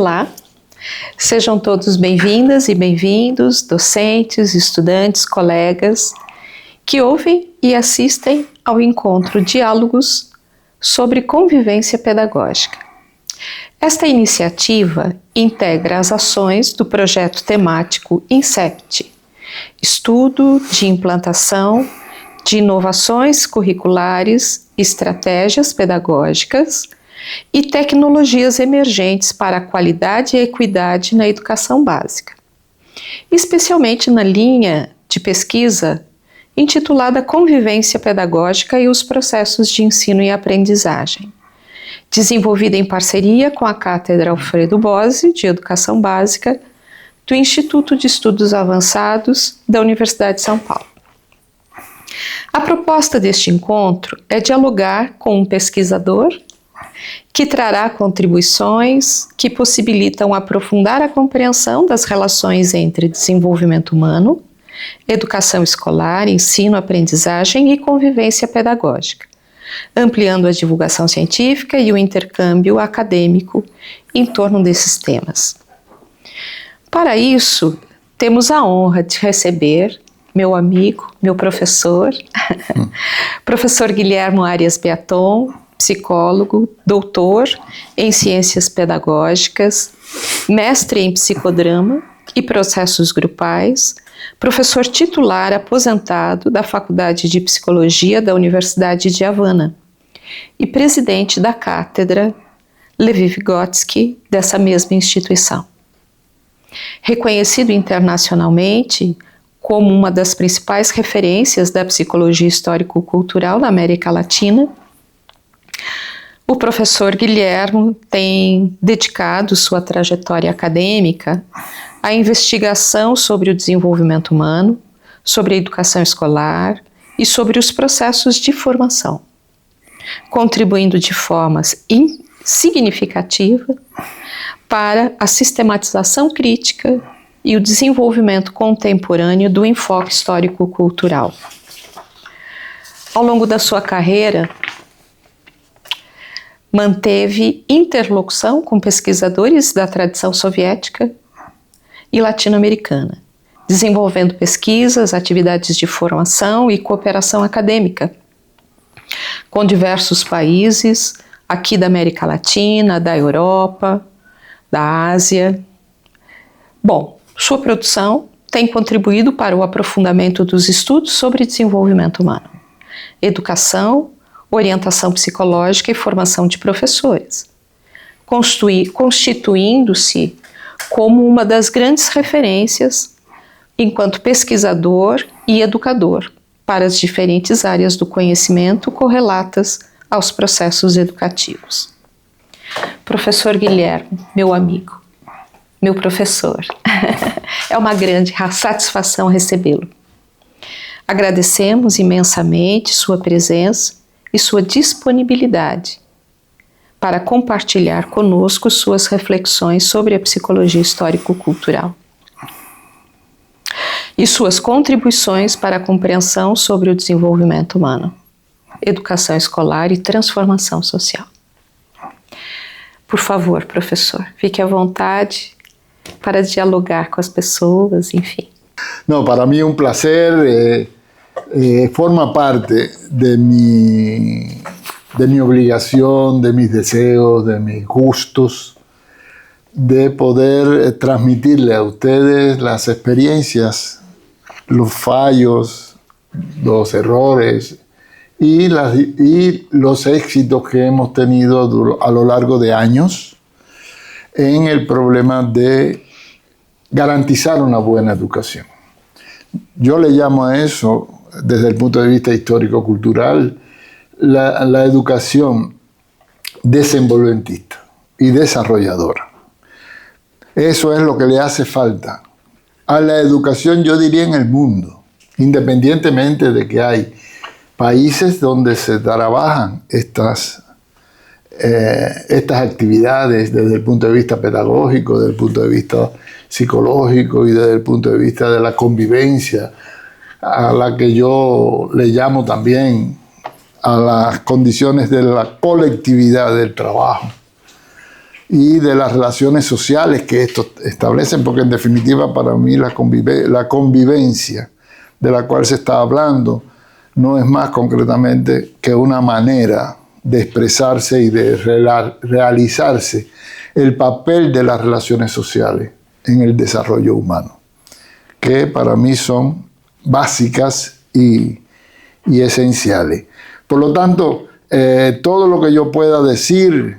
Olá, sejam todos bem-vindas e bem-vindos, docentes, estudantes, colegas, que ouvem e assistem ao encontro Diálogos sobre Convivência Pedagógica. Esta iniciativa integra as ações do projeto temático INCEPT, Estudo de Implantação de Inovações Curriculares, Estratégias Pedagógicas e Tecnologias Emergentes para a Qualidade e Equidade na Educação Básica, especialmente na linha de pesquisa intitulada Convivência Pedagógica e os Processos de Ensino e Aprendizagem, desenvolvida em parceria com a Cátedra Alfredo Bozzi de Educação Básica do Instituto de Estudos Avançados da Universidade de São Paulo. A proposta deste encontro é dialogar com um pesquisador que trará contribuições que possibilitam aprofundar a compreensão das relações entre desenvolvimento humano, educação escolar, ensino, aprendizagem e convivência pedagógica, ampliando a divulgação científica e o intercâmbio acadêmico em torno desses temas. Para isso, temos a honra de receber meu amigo, meu professor, professor Guilhermo Arias Beaton, psicólogo, doutor em ciências pedagógicas, mestre em psicodrama e processos grupais, professor titular aposentado da Faculdade de Psicologia da Universidade de Havana e presidente da cátedra Levi Vygotsky dessa mesma instituição. Reconhecido internacionalmente como uma das principais referências da psicologia histórico-cultural na América Latina, o professor Guilhermo tem dedicado sua trajetória acadêmica à investigação sobre o desenvolvimento humano, sobre a educação escolar e sobre os processos de formação, contribuindo de forma significativa para a sistematização crítica e o desenvolvimento contemporâneo do enfoque histórico-cultural. Ao longo da sua carreira, manteve interlocução com pesquisadores da tradição soviética e latino-americana, desenvolvendo pesquisas, atividades de formação e cooperação acadêmica com diversos países aqui da América Latina, da Europa, da Ásia. Bom, sua produção tem contribuído para o aprofundamento dos estudos sobre desenvolvimento humano, educação, orientação psicológica e formação de professores, constituindo-se como uma das grandes referências enquanto pesquisador e educador para as diferentes áreas do conhecimento correlatas aos processos educativos. Professor Guilherme, meu amigo, meu professor, é uma grande satisfação recebê-lo. Agradecemos imensamente sua presença e sua disponibilidade para compartilhar conosco suas reflexões sobre a psicologia histórico-cultural e suas contribuições para a compreensão sobre o desenvolvimento humano, educação escolar e transformação social. Por favor, professor, fique à vontade para dialogar com as pessoas, enfim. No, para mí un placer, forma parte de mi obligación, de mis deseos, de mis gustos, de poder transmitirle a ustedes las experiencias, los fallos, los errores y los éxitos que hemos tenido a lo largo de años en el problema de garantizar una buena educación. Yo le llamo a eso, desde el punto de vista histórico-cultural, la educación desenvolventista y desarrolladora. Eso es lo que le hace falta a la educación, yo diría, en el mundo, independientemente de que hay países donde se trabajan estas actividades desde el punto de vista pedagógico, desde el punto de vista psicológico y desde el punto de vista de la convivencia, a la que yo le llamo también a las condiciones de la colectividad del trabajo. y de las relaciones sociales que estos establecen, porque en definitiva para mí la convivencia de la cual se está hablando no es más concretamente que una manera de expresarse y de realizarse el papel de las relaciones sociales en el desarrollo humano, que para mí son básicas y esenciales. Por lo tanto, todo lo que yo pueda decir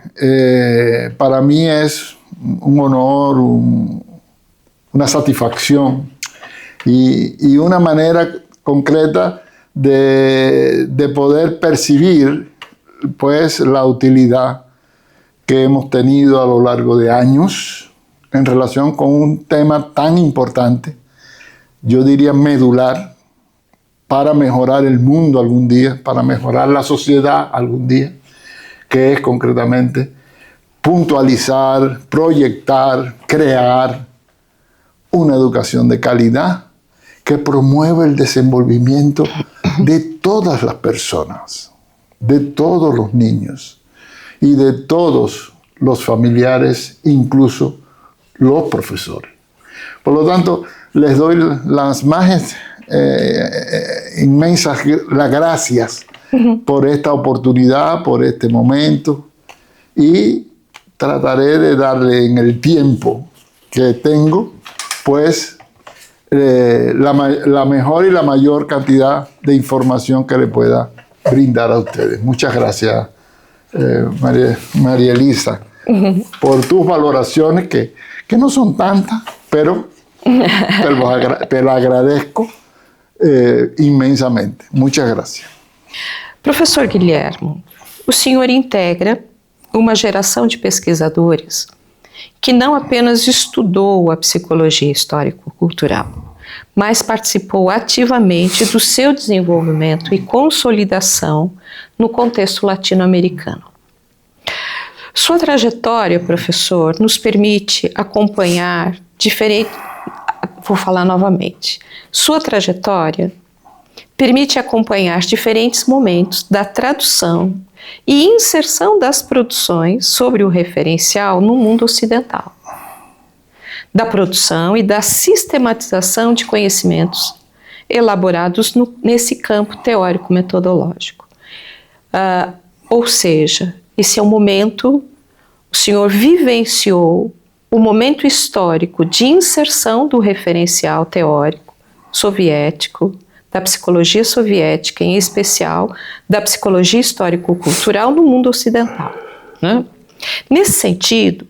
para mí es un honor, una satisfacción y una manera concreta de poder percibir pues la utilidad que hemos tenido a lo largo de años en relación con un tema tan importante, yo diría medular, para mejorar el mundo algún día, para mejorar la sociedad algún día, que es concretamente puntualizar, proyectar, crear una educación de calidad que promueva el desenvolvimiento de todas las personas, de todos los niños y de todos los familiares, incluso los profesores. Por lo tanto, les doy las más inmensas las gracias por esta oportunidad, por este momento, y trataré de darle en el tiempo que tengo, pues, la mejor y la mayor cantidad de información que le pueda brindar a ustedes. Muchas gracias, María Elisa, por tus valoraciones, que no son tantas, pero te lo agradezco imensamente. Muchas gracias. Professor Guilhermo, o senhor integra uma geração de pesquisadores que não apenas estudou a psicologia histórico-cultural, mas participou ativamente do seu desenvolvimento e consolidação no contexto latino-americano. Sua trajetória, professor, nos permite acompanhar Vou falar novamente. Sua trajetória permite acompanhar diferentes momentos da tradução e inserção das produções sobre o referencial no mundo ocidental, da produção e da sistematização de conhecimentos elaborados nesse campo teórico-metodológico. Ou seja, esse é um momento, o senhor vivenciou o momento histórico de inserção do referencial teórico soviético, da psicologia soviética, em especial da psicologia histórico-cultural no mundo ocidental, né? Nesse sentido,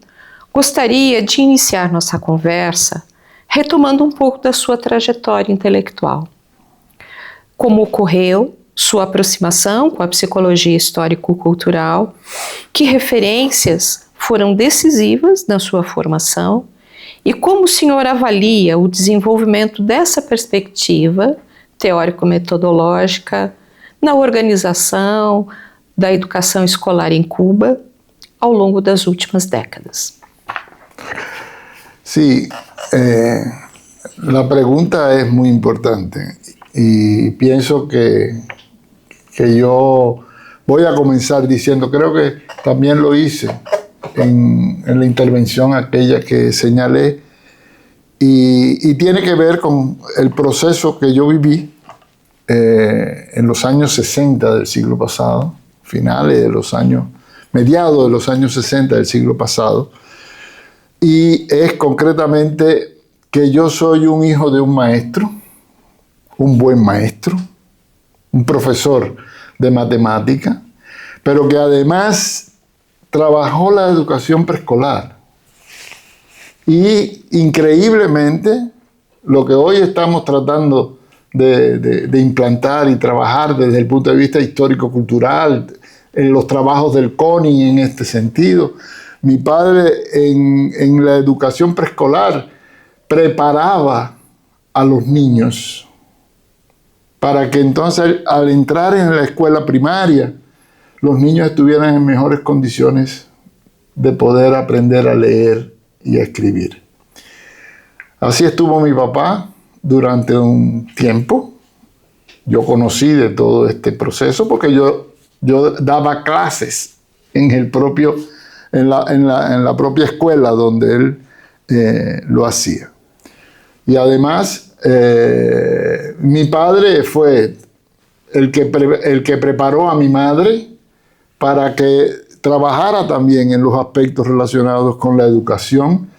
gostaria de iniciar nossa conversa retomando um pouco da sua trajetória intelectual. Como ocorreu sua aproximação com a psicologia histórico-cultural, que referências foram decisivas na sua formação e como o senhor avalia o desenvolvimento dessa perspectiva teórico-metodológica na organização da educação escolar em Cuba ao longo das últimas décadas. Sí, la pregunta es muy importante y pienso que yo voy a comenzar diciendo, creo que también lo hice en la intervención aquella que señalé, y tiene que ver con el proceso que yo viví en los años 60 del siglo pasado, mediados de los años 60 del siglo pasado, y es concretamente que yo soy un hijo de un maestro, un buen maestro, un profesor de matemática, pero que además trabajó la educación preescolar. Y increíblemente, lo que hoy estamos tratando de implantar y trabajar desde el punto de vista histórico-cultural, en los trabajos del CONI en este sentido, mi padre en la educación preescolar preparaba a los niños para que entonces al entrar en la escuela primaria, los niños estuvieran en mejores condiciones de poder aprender a leer y a escribir. Así estuvo mi papá durante un tiempo. Yo conocí de todo este proceso porque yo daba clases en el propio en la propia escuela donde él lo hacía. Y además, mi padre fue el que preparó a mi madre para que trabajara también en los aspectos relacionados con la educación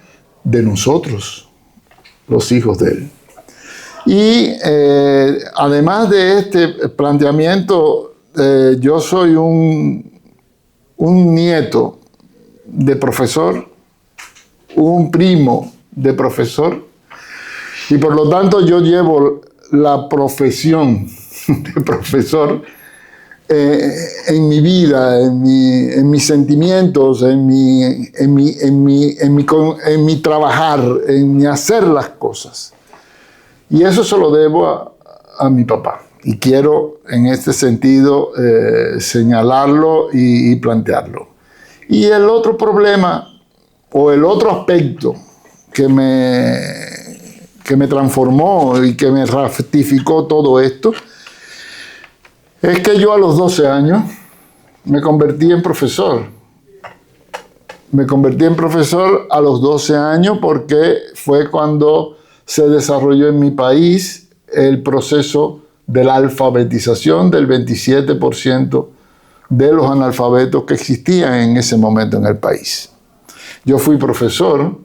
de nosotros, los hijos de él. Y además de este planteamiento, yo soy un nieto de profesor, un primo de profesor, y por lo tanto yo llevo la profesión de profesor en mi vida, en mis sentimientos, en mi trabajar, en mi hacer las cosas. Y eso se lo debo a mi papá. Y quiero en este sentido señalarlo y plantearlo. Y el otro problema, o el otro aspecto que me transformó y que me ratificó todo esto, es que yo a los 12 años me convertí en profesor. Me convertí en profesor a los 12 años porque fue cuando se desarrolló en mi país el proceso de la alfabetización del 27% de los analfabetos que existían en ese momento en el país. Yo fui profesor,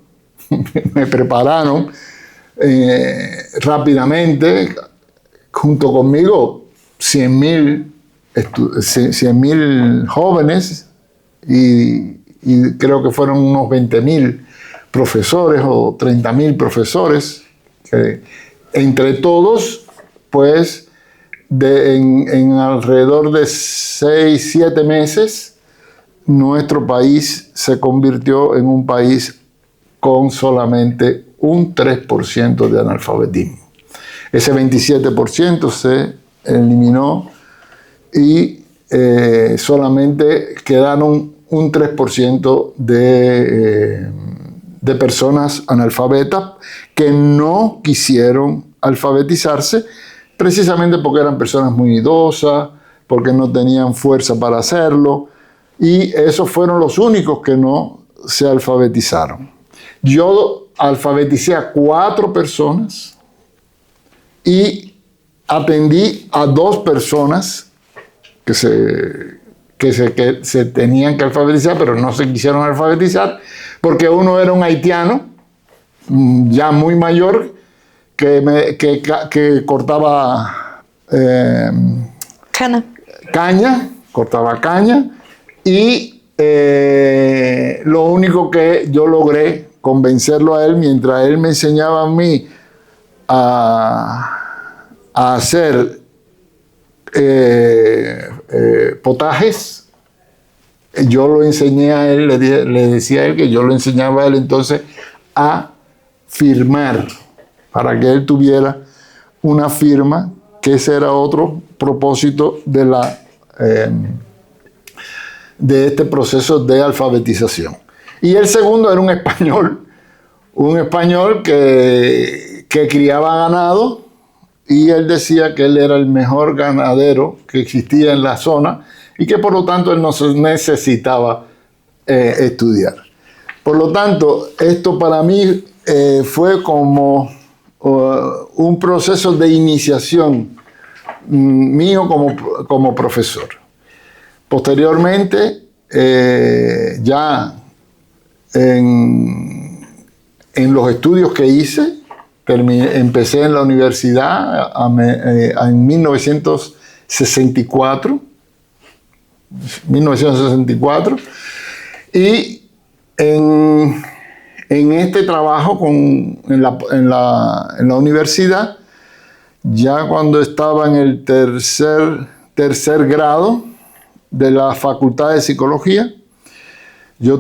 me prepararon rápidamente, junto conmigo 100.000 jóvenes y creo que fueron unos 20.000 profesores o 30.000 profesores, que entre todos, pues, en alrededor de 6, 7 meses, nuestro país se convirtió en un país con solamente un 3% de analfabetismo. Ese 27% se eliminó y solamente quedaron un 3% de personas analfabetas que no quisieron alfabetizarse, precisamente porque eran personas muy idosas, porque no tenían fuerza para hacerlo, y esos fueron los únicos que no se alfabetizaron. Yo alfabeticé a 4 personas y atendí a 2 personas que se tenían que alfabetizar, pero no se quisieron alfabetizar, porque uno era un haitiano, ya muy mayor, que cortaba cortaba caña, y lo único que yo logré convencerlo a él, mientras él me enseñaba a mí a hacer potajes, yo lo enseñé a él, le decía a él que yo lo enseñaba a él entonces a firmar, para que él tuviera una firma, que ese era otro propósito de este proceso de alfabetización. Y el segundo era un español que criaba ganado, y él decía que él era el mejor ganadero que existía en la zona y que por lo tanto él no necesitaba estudiar. Por lo tanto, esto para mí fue como un proceso de iniciación mío como profesor. Posteriormente, ya en los estudios que hice, empecé en la universidad en 1964, y en este trabajo en la universidad, ya cuando estaba en el tercer grado de la Facultad de Psicología, yo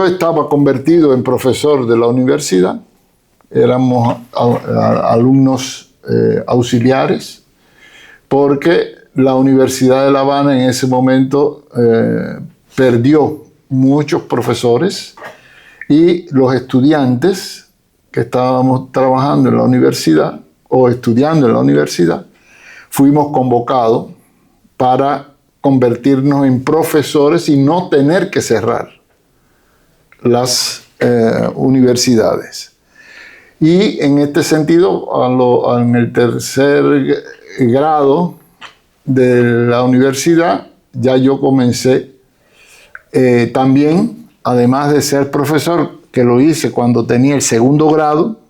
estaba convertido en profesor de la universidad. Éramos alumnos auxiliares, porque la Universidad de La Habana en ese momento perdió muchos profesores, y los estudiantes que estábamos trabajando en la universidad o estudiando en la universidad fuimos convocados para convertirnos en profesores y no tener que cerrar las universidades. Y en este sentido, en el tercer grado de la universidad, ya yo comencé también, además de ser profesor, que lo hice cuando tenía el segundo grado,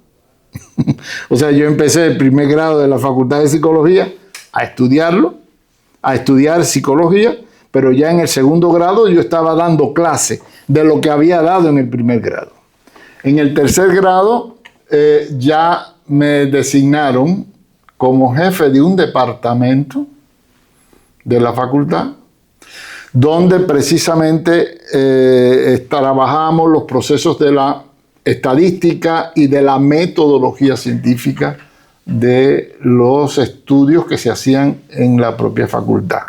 o sea, yo empecé el primer grado de la Facultad de Psicología a estudiarlo, a estudiar psicología, pero ya en el segundo grado yo estaba dando clase de lo que había dado en el primer grado. En el tercer grado ya me designaron como jefe de un departamento de la facultad, donde precisamente trabajamos los procesos de la estadística y de la metodología científica de los estudios que se hacían en la propia facultad.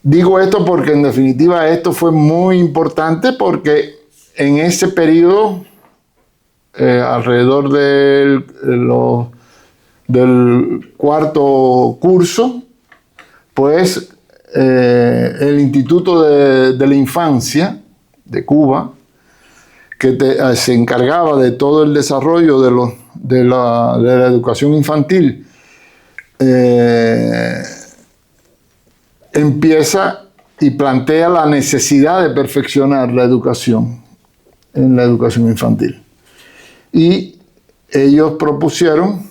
Digo esto porque en definitiva esto fue muy importante, porque en ese periodo, alrededor del cuarto curso, pues el Instituto de la Infancia de Cuba, que se encargaba de todo el desarrollo de la educación infantil, empieza y plantea la necesidad de perfeccionar la educación en la educación infantil. Y ellos propusieron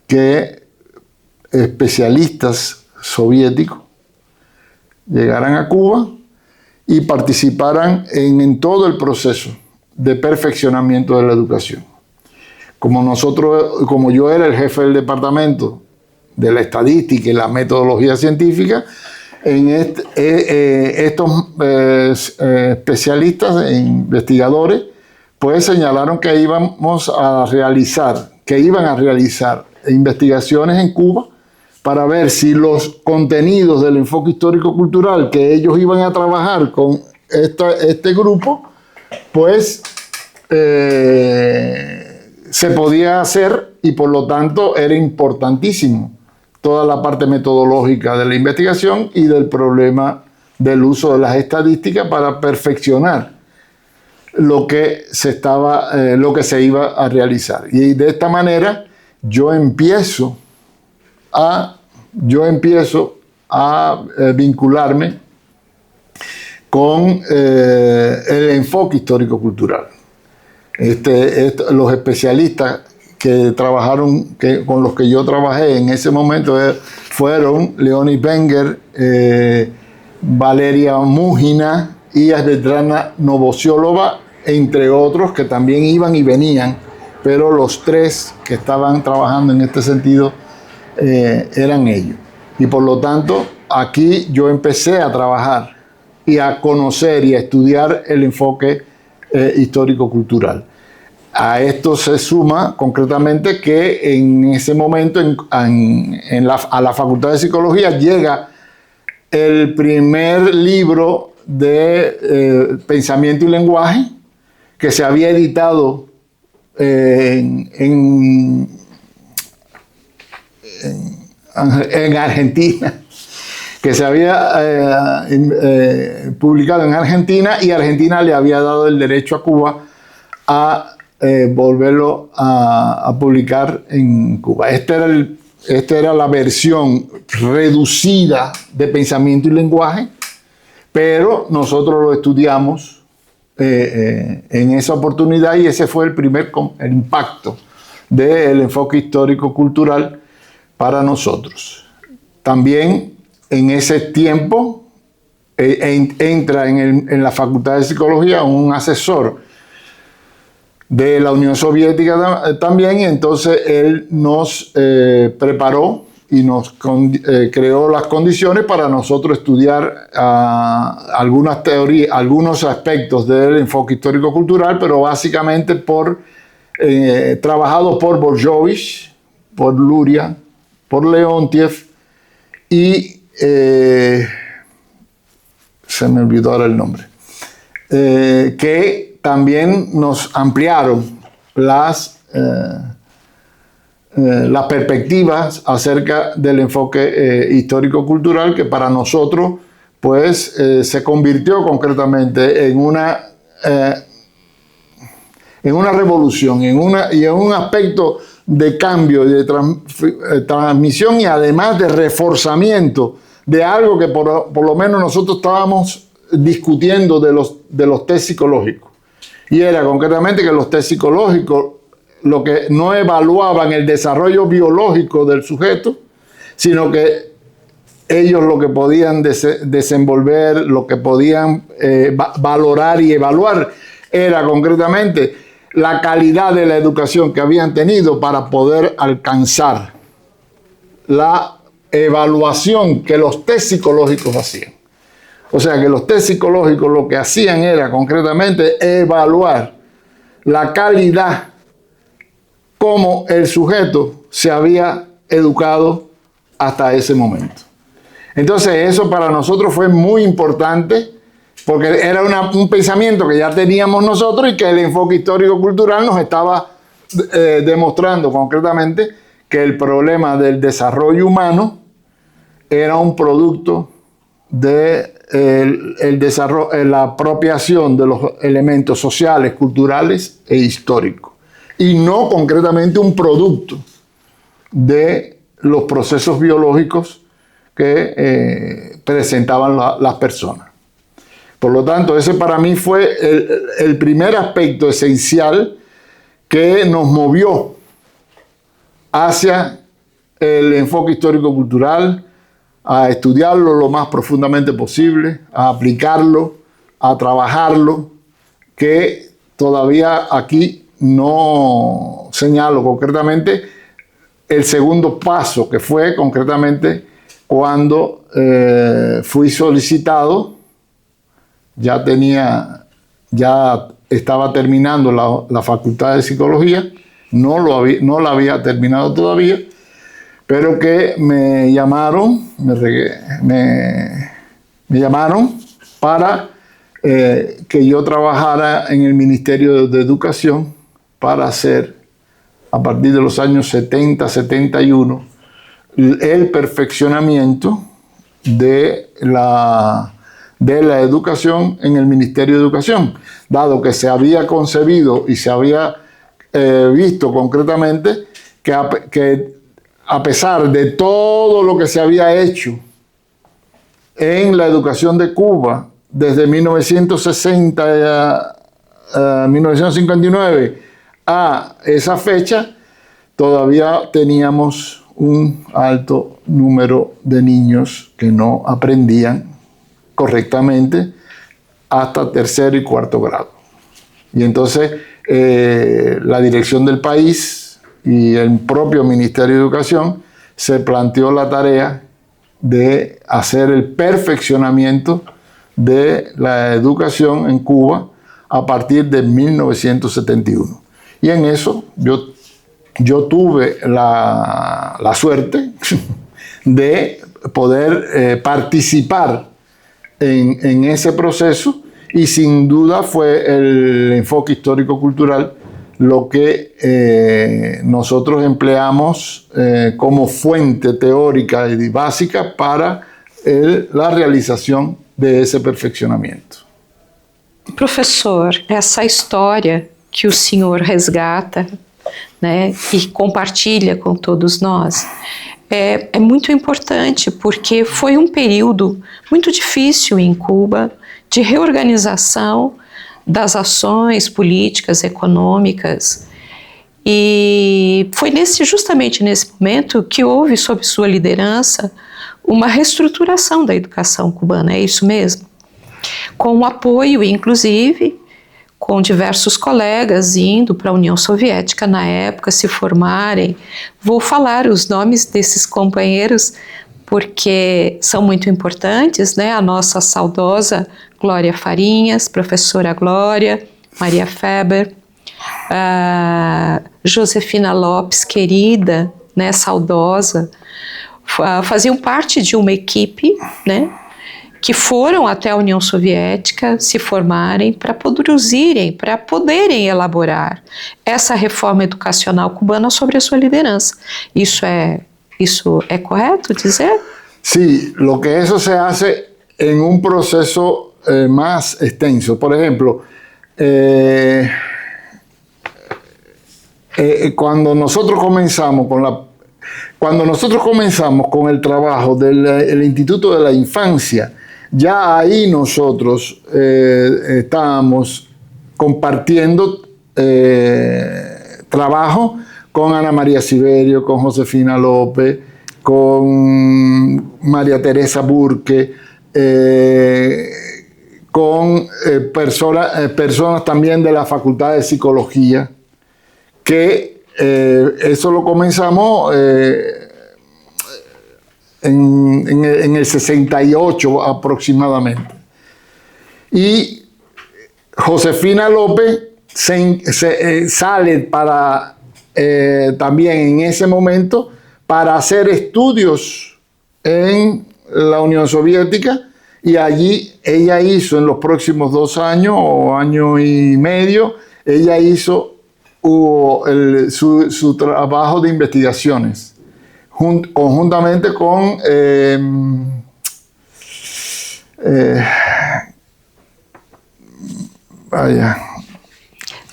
que especialistas soviéticos llegaran a Cuba y participaran en todo el proceso de perfeccionamiento de la educación. Como yo era el jefe del departamento de la estadística y la metodología científica, estos especialistas e investigadores pues señalaron que iban a realizar investigaciones en Cuba para ver si los contenidos del enfoque histórico-cultural que ellos iban a trabajar con este grupo, pues se podía hacer, y por lo tanto era importantísimo toda la parte metodológica de la investigación y del problema del uso de las estadísticas para perfeccionar lo que se iba a realizar. Y de esta manera yo empiezo a vincularme con el enfoque histórico-cultural. Los especialistas que trabajaron, con los que yo trabajé en ese momento fueron Leonid Wenger, Valeria Mújina y Svetlana Novosiolova, entre otros que también iban y venían, pero los tres que estaban trabajando en este sentido eran ellos. Y por lo tanto, aquí yo empecé a trabajar y a conocer y a estudiar el enfoque histórico-cultural. A esto se suma concretamente que en ese momento a la Facultad de Psicología llega el primer libro de pensamiento y lenguaje que se había editado en Argentina, que se había publicado en Argentina, y Argentina le había dado el derecho a Cuba a volverlo a publicar en Cuba. Esta era la versión reducida de pensamiento y lenguaje, pero nosotros lo estudiamos en esa oportunidad, y ese fue el impacto del enfoque histórico-cultural para nosotros. También en ese tiempo entra en la Facultad de Psicología un asesor de la Unión Soviética también, y entonces él nos preparó y nos creó las condiciones para nosotros estudiar algunas teorías, algunos aspectos del enfoque histórico-cultural, pero básicamente trabajados por Borzovich, por Luria, por Leontiev, y se me olvidó ahora el nombre, que también nos ampliaron las perspectivas acerca del enfoque histórico-cultural, que para nosotros pues se convirtió concretamente en una revolución y en un aspecto de cambio y de transmisión, y además de reforzamiento de algo que por lo menos nosotros estábamos discutiendo de los test psicológicos. Y era concretamente que los test psicológicos lo que no evaluaban el desarrollo biológico del sujeto, sino que ellos lo que podían desenvolver, lo que podían valorar y evaluar, era concretamente la calidad de la educación que habían tenido para poder alcanzar la evaluación que los test psicológicos hacían. O sea que los test psicológicos lo que hacían era concretamente evaluar la calidad como el sujeto se había educado hasta ese momento. Entonces eso para nosotros fue muy importante, porque era un pensamiento que ya teníamos nosotros y que el enfoque histórico-cultural nos estaba demostrando concretamente que el problema del desarrollo humano era un producto de la apropiación de los elementos sociales, culturales e históricos, y no concretamente un producto de los procesos biológicos que presentaban las personas. Por lo tanto, ese para mí fue el primer aspecto esencial que nos movió hacia el enfoque histórico-cultural, a estudiarlo lo más profundamente posible, a aplicarlo, a trabajarlo, que todavía aquí no señalo concretamente el segundo paso, que fue concretamente cuando fui solicitado. Ya estaba terminando la facultad de psicología, no la había terminado todavía, pero que me llamaron para que yo trabajara en el Ministerio de Educación para hacer, a partir de los años 70, 71, el perfeccionamiento de la educación en el Ministerio de Educación, dado que se había concebido y se había visto concretamente que a pesar de todo lo que se había hecho en la educación de Cuba desde 1960 a 1959 a esa fecha, todavía teníamos un alto número de niños que no aprendían correctamente hasta tercer y cuarto grado. Y entonces la dirección del país y el propio Ministerio de Educación se planteó la tarea de hacer el perfeccionamiento de la educación en Cuba a partir de 1971. Y en eso yo tuve la suerte de poder participar en ese proceso, y sin duda fue el enfoque histórico-cultural lo que nosotros empleamos como fuente teórica y básica para la realización de ese perfeccionamiento. Professor, essa história que o senhor resgata, né, e compartilha com todos nós, é muito importante, porque foi um período muito difícil em Cuba de reorganização das ações políticas, econômicas, e foi justamente nesse momento que houve, sob sua liderança, uma reestruturação da educação cubana, é isso mesmo? Com o apoio, inclusive, com diversos colegas indo para a União Soviética na época se formarem. Vou falar os nomes desses companheiros porque são muito importantes, né? A nossa saudosa Glória Farinhas, professora Glória, Maria Feber, Josefina Lopes, querida, né? Saudosa, faziam parte de uma equipe, né? que foram até a União Soviética se formarem para produzirem, para poderem elaborar essa reforma educacional cubana sobre a sua liderança. Isso é correto dizer? Sí, lo que eso se hace en un proceso más extenso. Por ejemplo, cuando nosotros comenzamos con el trabajo del Instituto de la Infancia, ya ahí nosotros estábamos compartiendo trabajo con Ana María Siverio, con Josefina López, con María Teresa Burke, con personas también de la Facultad de Psicología, que eso lo comenzamos en el 68 aproximadamente. Y Josefina López sale para también en ese momento para hacer estudios en la Unión Soviética, y allí ella hizo en los próximos 2 años o año y medio, ella hizo su trabajo de investigaciones conjuntamente con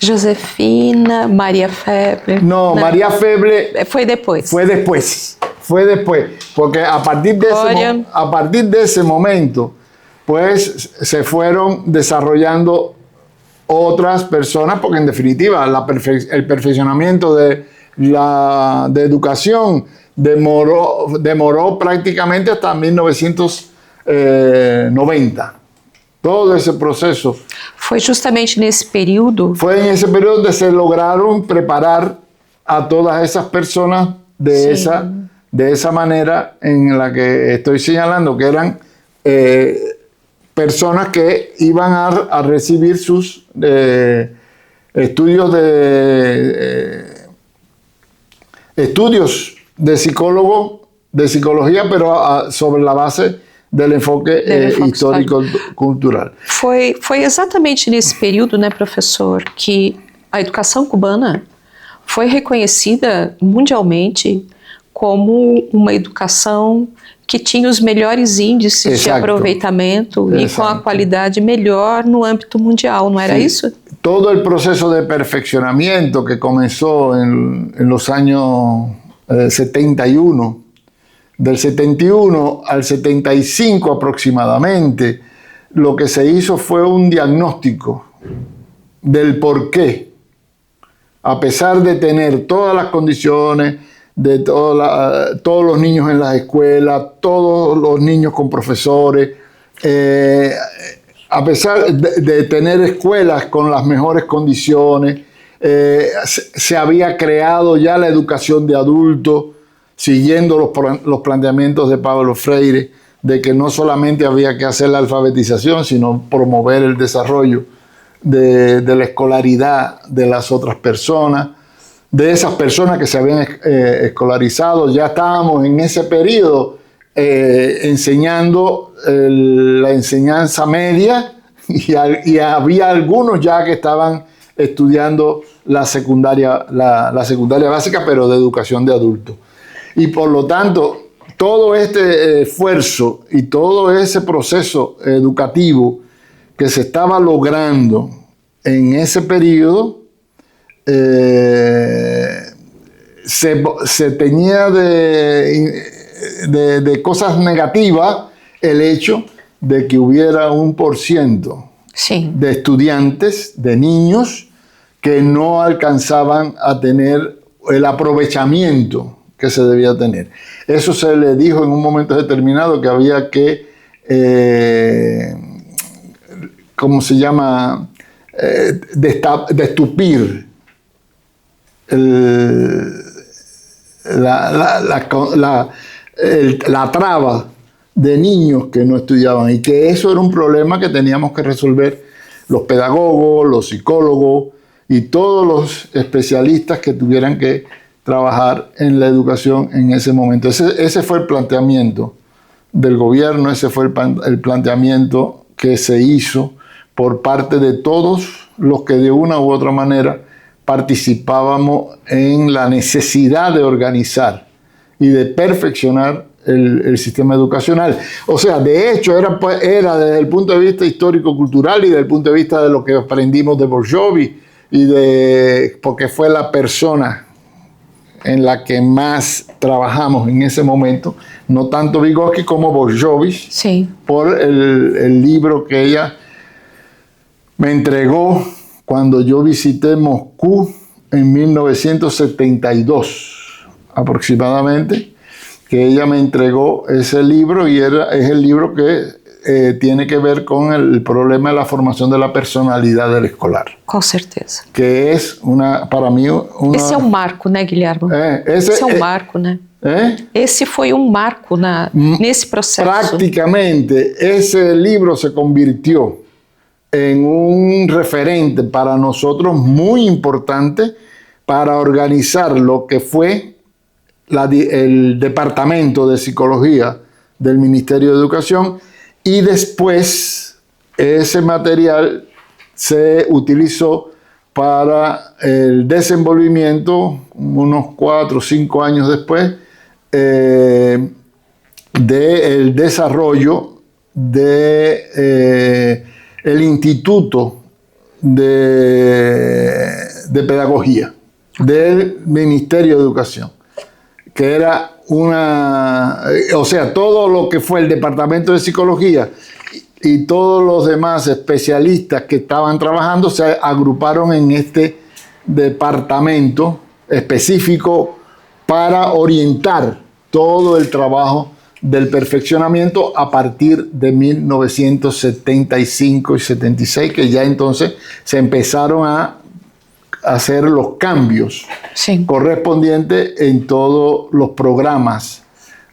Josefina, María Feble. No, María Feble Fue después. Fue después, porque a partir de ese momento, pues se fueron desarrollando otras personas, porque en definitiva el perfeccionamiento de educación demoró prácticamente hasta 1990. Todo ese proceso. Foi justamente nesse período? Fue en ese periodo donde se lograron preparar a todas esas personas de esa manera en la que estoy señalando, que eran personas que iban a recibir sus estudios de psicología, pero sobre la base del enfoque histórico-cultural. Foi exatamente nesse período, né, professor, que a educação cubana foi reconhecida mundialmente como uma educação que tinha os melhores índices de aproveitamento e com a qualidade melhor no âmbito mundial, não era isso? Todo el proceso de perfeccionamiento que comenzó en los años 71, del 71 al 75 aproximadamente, lo que se hizo fue un diagnóstico del por qué, a pesar de tener todas las condiciones, de todos los niños en las escuelas, todos los niños con profesores, a pesar de tener escuelas con las mejores condiciones, se había creado ya la educación de adultos, siguiendo los planteamientos de Pablo Freire, de que no solamente había que hacer la alfabetización, sino promover el desarrollo de la escolaridad de las otras personas, de esas personas que se habían escolarizado. Ya estábamos en ese periodo enseñando la enseñanza media, y había algunos ya que estaban estudiando la secundaria básica, pero de educación de adultos. Y por lo tanto, todo este esfuerzo y todo ese proceso educativo que se estaba logrando en ese periodo, se tenía de cosas negativas el hecho de que hubiera 1% de estudiantes, de niños, que no alcanzaban a tener el aprovechamiento que se debía tener. Eso se le dijo en un momento determinado, que había que, ¿cómo se llama?, destupir la traba de niños que no estudiaban, y que eso era un problema que teníamos que resolver los pedagogos, los psicólogos y todos los especialistas que tuvieran que trabajar en la educación en ese momento. Ese fue el planteamiento del gobierno, ese fue el planteamiento que se hizo por parte de todos los que de una u otra manera participábamos en la necesidad de organizar y de perfeccionar el sistema educacional. O sea, de hecho, era desde el punto de vista histórico-cultural y desde el punto de vista de lo que aprendimos de Borjovi, porque fue la persona en la que más trabajamos en ese momento, no tanto Vygotsky como Borjovi, Sí. por el libro que ella me entregó cuando yo visité Moscú en 1972 aproximadamente, que ella me entregó ese libro y es el libro que tiene que ver con el problema de la formación de la personalidad del escolar. Com certeza. Que es para mí una... Esse é um marco, né, Guilherme? Esse é um marco, né? Esse foi um marco nesse processo. Prácticamente, ese libro se convirtió en un referente para nosotros muy importante para organizar lo que fue el Departamento de Psicología del Ministerio de Educación, y después ese material se utilizó para el desenvolvimiento, unos 4 o 5 años después, del desarrollo de el Instituto de Pedagogía del Ministerio de Educación, que era o sea, todo lo que fue el Departamento de Psicología y todos los demás especialistas que estaban trabajando se agruparon en este departamento específico para orientar todo el trabajo del perfeccionamiento a partir de 1975 y 76, que ya entonces se empezaron a hacer los cambios correspondientes en todos los programas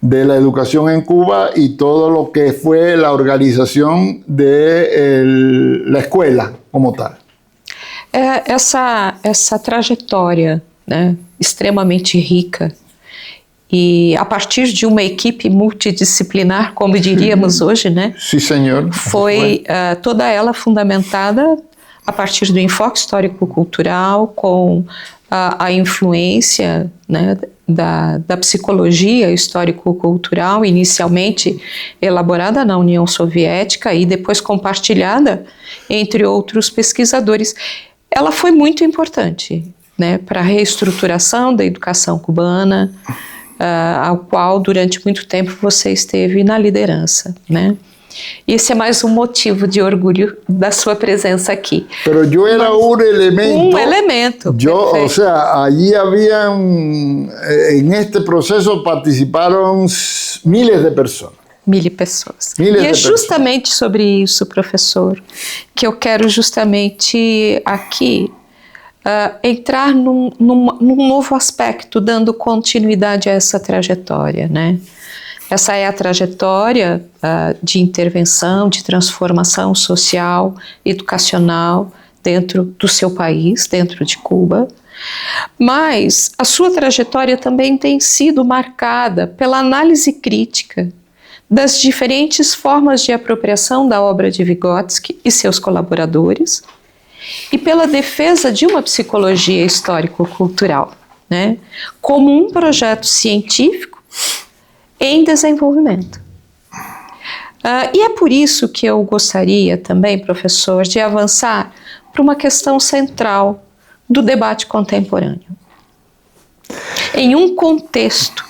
de la educación en Cuba y todo lo que fue la organización de la escuela como tal. Essa trajetória, né, extremamente rica, e a partir de uma equipe multidisciplinar, como diríamos hoje, né? Sim, senhor. Foi toda ela fundamentada a partir do enfoque histórico-cultural, com a influência, né, da psicologia histórico-cultural, inicialmente elaborada na União Soviética e depois compartilhada entre outros pesquisadores. Ela foi muito importante, né, para a reestruturação da educação cubana, ao qual durante muito tempo você esteve na liderança, né? Esse é mais um motivo de orgulho da sua presença aqui. Pero yo era un elemento. Un elemento. O sea, allí en este proceso participaron miles de personas. Mil pessoas. E é justamente sobre isso, professor, que eu quero justamente aqui entrar num novo aspecto, dando continuidade a essa trajetória, né? Essa é a trajetória de intervenção, de transformação social, educacional dentro do seu país, dentro de Cuba. Mas a sua trajetória também tem sido marcada pela análise crítica das diferentes formas de apropriação da obra de Vygotsky e seus colaboradores e pela defesa de uma psicologia histórico-cultural, né, como um projeto científico em desenvolvimento. E é por isso que eu gostaria também, professor, de avançar para uma questão central do debate contemporâneo. Em um contexto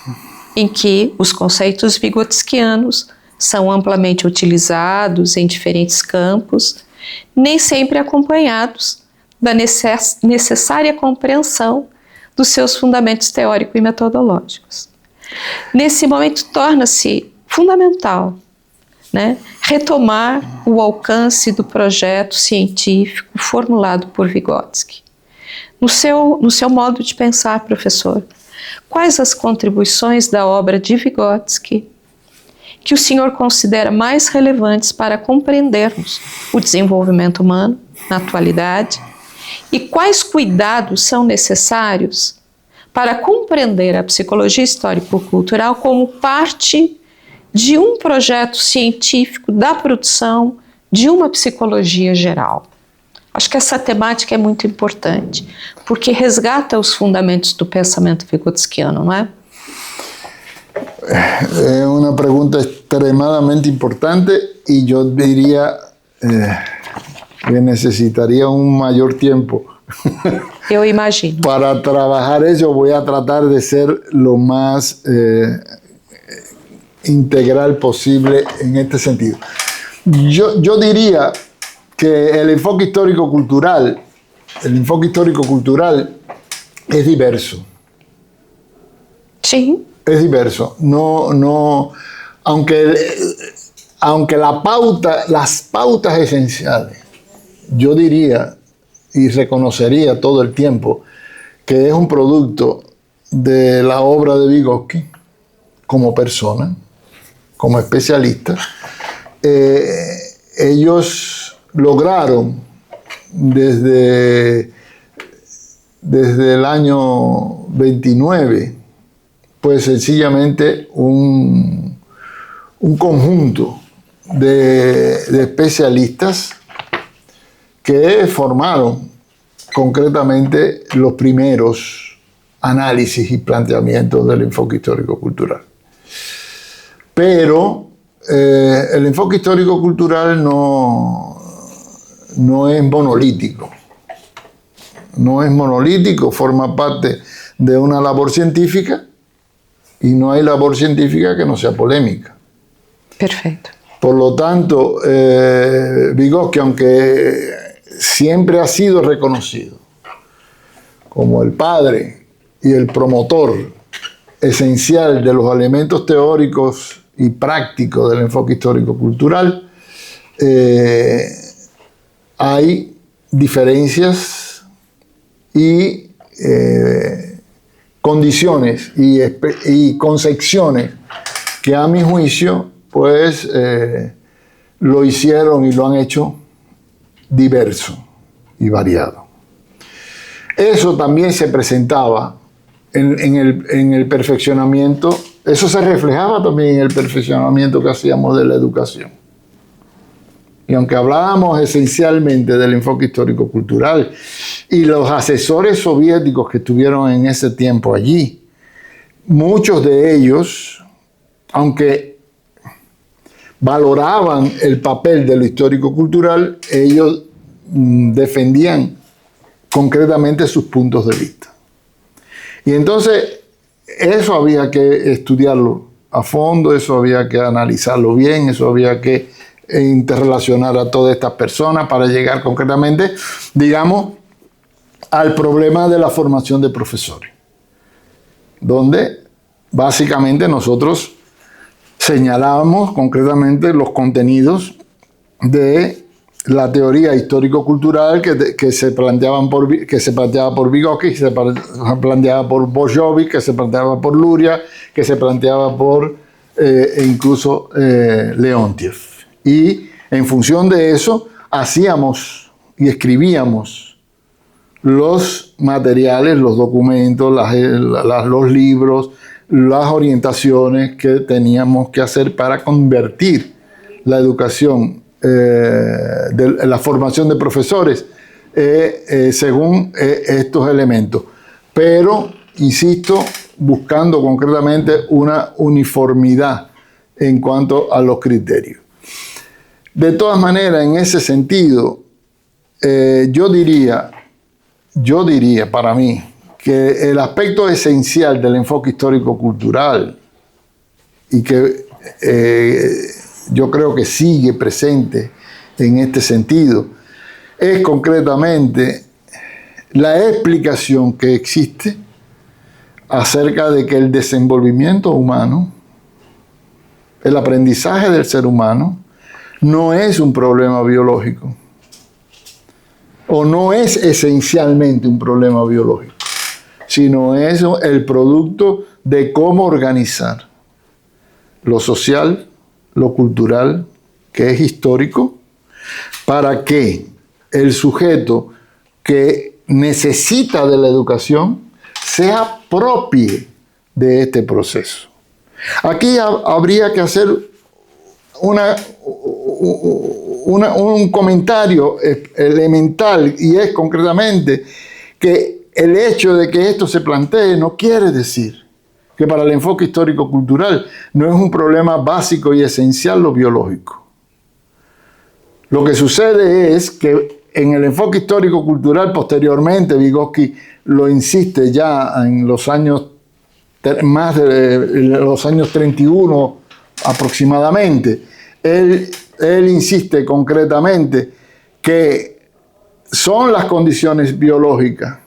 em que os conceitos vygotskianos são amplamente utilizados em diferentes campos, nem sempre acompanhados da necessária compreensão dos seus fundamentos teóricos e metodológicos. Nesse momento torna-se fundamental, né, retomar o alcance do projeto científico formulado por Vygotsky. No seu modo de pensar, professor, quais as contribuições da obra de Vygotsky que o senhor considera mais relevantes para compreendermos o desenvolvimento humano na atualidade e quais cuidados são necessários para compreender a psicologia histórico-cultural como parte de um projeto científico, da produção de uma psicologia geral. Acho que essa temática é muito importante, porque resgata os fundamentos do pensamento vigotskiano, não é? Es una pregunta extremadamente importante y yo diría que necesitaría un mayor tiempo. Eu imagino. Para trabajar eso voy a tratar de ser lo más integral posible en este sentido. Yo diría que el enfoque histórico-cultural es diverso. Sí. Es diverso. No, aunque las pautas esenciales, yo diría y reconocería todo el tiempo que es un producto de la obra de Vygotsky como persona, como especialista. Ellos lograron desde el año 29 pues sencillamente un conjunto de especialistas que formaron concretamente los primeros análisis y planteamientos del enfoque histórico-cultural. Pero el enfoque histórico-cultural no es monolítico. No es monolítico, forma parte de una labor científica y no hay labor científica que no sea polémica. Perfecto. Por lo tanto, Vygotsky, aunque siempre ha sido reconocido como el padre y el promotor esencial de los elementos teóricos y prácticos del enfoque histórico-cultural, hay diferencias y condiciones y concepciones que a mi juicio pues lo hicieron y lo han hecho diverso y variado. Eso también se presentaba en el perfeccionamiento, eso se reflejaba también en el perfeccionamiento que hacíamos de la educación. Y aunque hablábamos esencialmente del enfoque histórico-cultural y los asesores soviéticos que estuvieron en ese tiempo allí, muchos de ellos, aunque valoraban el papel de lo histórico-cultural, ellos defendían concretamente sus puntos de vista. Y entonces eso había que estudiarlo a fondo, eso había que analizarlo bien, eso había que interrelacionar a todas estas personas para llegar concretamente, digamos, al problema de la formación de profesores, donde básicamente nosotros señalábamos concretamente los contenidos de la teoría histórico-cultural que se planteaba por Vygotsky, que se planteaba por Bolshoi, que se planteaba por Luria, que se planteaba por incluso Leontiev. Y en función de eso hacíamos y escribíamos los materiales, los documentos, los libros, las orientaciones que teníamos que hacer para convertir la educación, la formación de profesores según estos elementos. Pero, insisto, buscando concretamente una uniformidad en cuanto a los criterios. De todas maneras, en ese sentido, yo diría para mí que el aspecto esencial del enfoque histórico-cultural y que yo creo que sigue presente en este sentido es concretamente la explicación que existe acerca de que el desenvolvimiento humano, el aprendizaje del ser humano, no es un problema biológico, o no es esencialmente un problema biológico, sino es el producto de cómo organizar lo social, lo cultural, que es histórico, para que el sujeto que necesita de la educación se apropie de este proceso. Aquí habría que hacer un comentario elemental, y es concretamente que el hecho de que esto se plantee no quiere decir que para el enfoque histórico-cultural no es un problema básico y esencial lo biológico. Lo que sucede es que en el enfoque histórico-cultural, posteriormente, Vygotsky lo insiste ya en los años, más de los años 31 aproximadamente, él insiste concretamente que son las condiciones biológicas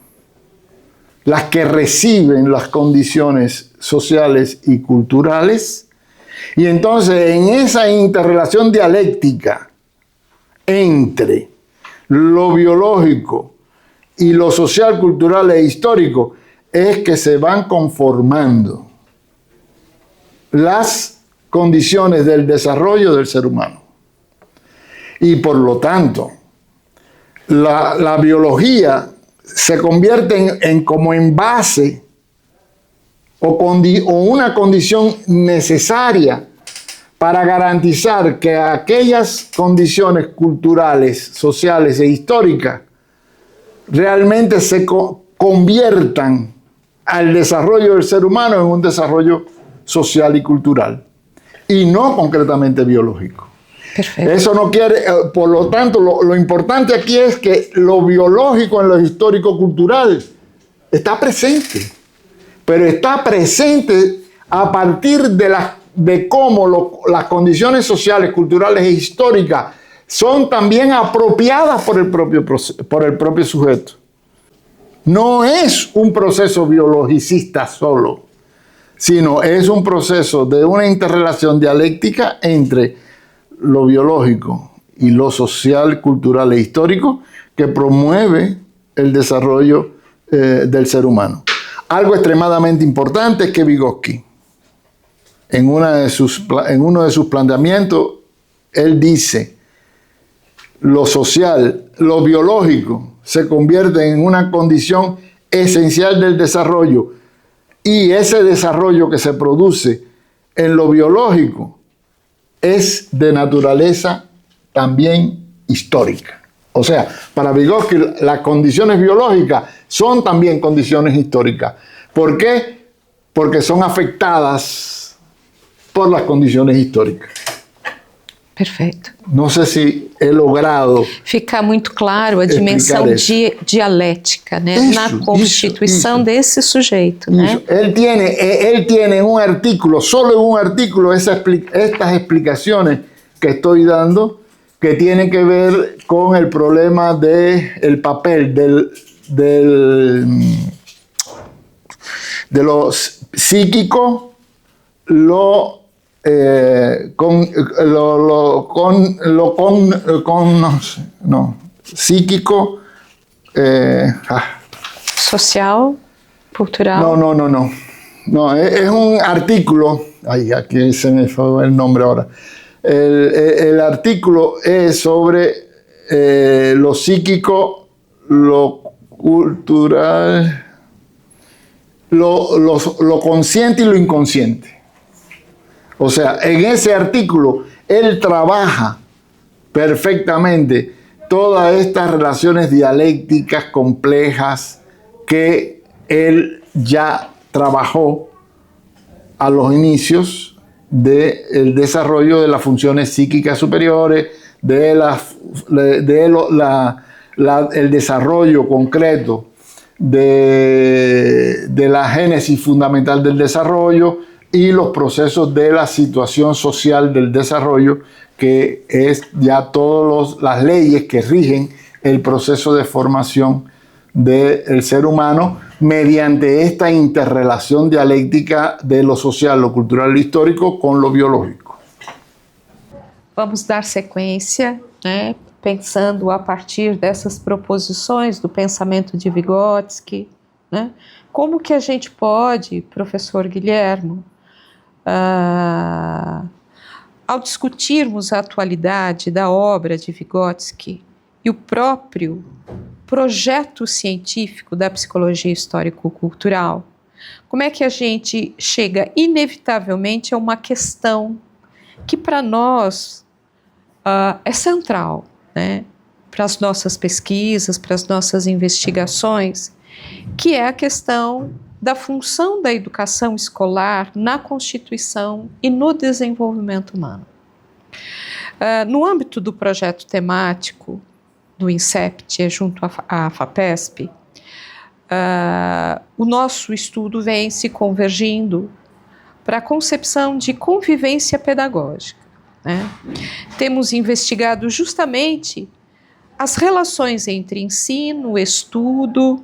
las que reciben las condiciones sociales y culturales, y entonces en esa interrelación dialéctica entre lo biológico y lo social, cultural e histórico es que se van conformando las condiciones del desarrollo del ser humano. Y por lo tanto, la biología se convierte como en base o una condición necesaria para garantizar que aquellas condiciones culturales, sociales e históricas realmente se conviertan al desarrollo del ser humano en un desarrollo social y cultural, y no concretamente biológico. Perfecto. Eso no quiere, por lo tanto, lo importante aquí es que lo biológico en lo histórico-cultural está presente, pero está presente a partir de cómo las condiciones sociales, culturales e históricas son también apropiadas por el propio sujeto. No es un proceso biologicista solo, sino es un proceso de una interrelación dialéctica entre lo biológico y lo social, cultural e histórico que promueve el desarrollo del ser humano. Algo extremadamente importante es que Vygotsky, en uno de sus planteamientos, él dice: lo social, lo biológico se convierte en una condición esencial del desarrollo, y ese desarrollo que se produce en lo biológico es de naturaleza también histórica. O sea, para Vygotsky las condiciones biológicas son también condiciones históricas. ¿Por qué? Porque son afectadas por las condiciones históricas. Perfeito. Não sei se he logrado ficar muito claro a dimensão dialética, né, na constituição desse sujeito. Né? Él tiene un artículo, solo en un artículo, estas explicaciones que estoy dando, que tienen que ver con el problema del papel de lo psíquico, psíquico, social, cultural. No, es un artículo, ay, aquí se me fue el nombre ahora. El artículo es sobre lo psíquico, lo cultural, lo consciente y lo inconsciente. O sea, en ese artículo él trabaja perfectamente todas estas relaciones dialécticas complejas que él ya trabajó a los inicios del desarrollo de las funciones psíquicas superiores, el desarrollo concreto de la génesis fundamental del desarrollo y los procesos de la situación social del desarrollo, que es ya todas las leyes que rigen el proceso de formación del ser humano mediante esta interrelación dialéctica de lo social, lo cultural y lo histórico con lo biológico. Vamos dar sequência, né, pensando a partir dessas proposições do pensamento de Vygotsky, né, como que a gente pode, professor Guilhermo, ao discutirmos a atualidade da obra de Vygotsky e o próprio projeto científico da psicologia histórico-cultural, como é que a gente chega inevitavelmente a uma questão que para nós é central, né? Para as nossas pesquisas, para as nossas investigações, que é a questão da função da educação escolar na constituição e no desenvolvimento humano. No âmbito do projeto temático do INSEPT, junto à FAPESP, o nosso estudo vem se convergindo para a concepção de convivência pedagógica, né? Temos investigado justamente as relações entre ensino, estudo,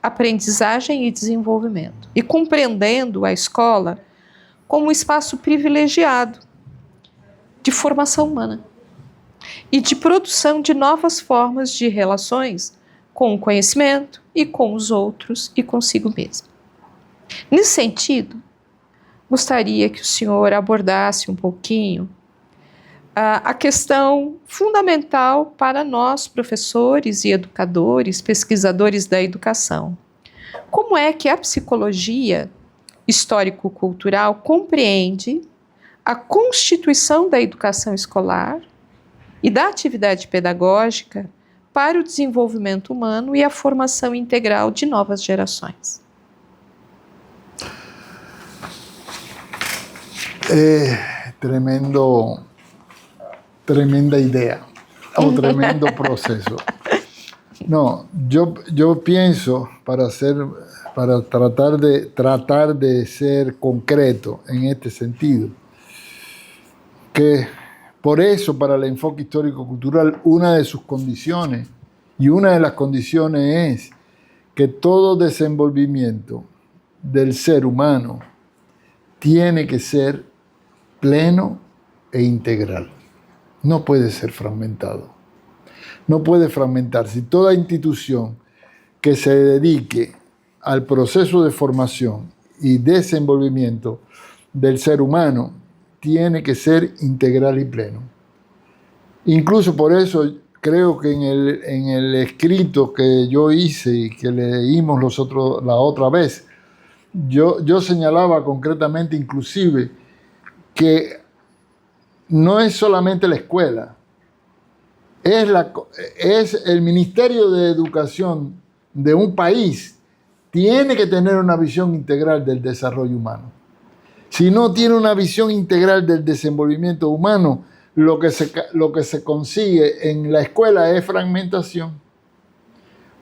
aprendizagem e desenvolvimento, e compreendendo a escola como um espaço privilegiado de formação humana e de produção de novas formas de relações com o conhecimento e com os outros e consigo mesmo. Nesse sentido, gostaria que o senhor abordasse um pouquinho a questão fundamental para nós, professores e educadores, pesquisadores da educação. Como é que a psicologia histórico-cultural compreende a constituição da educação escolar e da atividade pedagógica para o desenvolvimento humano e a formação integral de novas gerações? Tremenda idea o tremendo proceso. No, yo pienso, para tratar de ser concreto en este sentido, que por eso para el enfoque histórico-cultural una de sus condiciones, y una de las condiciones es que todo desenvolvimiento del ser humano tiene que ser pleno e integral. No puede ser fragmentado. No puede fragmentarse. Toda institución que se dedique al proceso de formación y desenvolvimiento del ser humano tiene que ser integral y pleno. Incluso por eso creo que en el escrito que yo hice y que leímos la otra vez, yo señalaba concretamente inclusive que no es solamente la escuela, es el Ministerio de Educación de un país, tiene que tener una visión integral del desarrollo humano. Si no tiene una visión integral del desenvolvimiento humano, lo que se consigue en la escuela es fragmentación,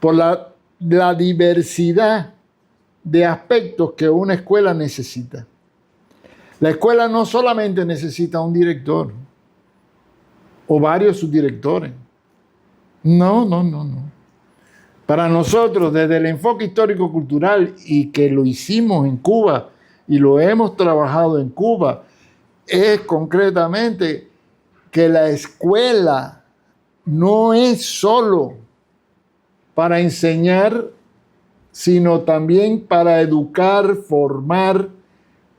por la diversidad de aspectos que una escuela necesita. La escuela no solamente necesita un director o varios subdirectores. No. Para nosotros, desde el enfoque histórico-cultural, y que lo hicimos en Cuba y lo hemos trabajado en Cuba, es concretamente que la escuela no es solo para enseñar, sino también para educar, formar,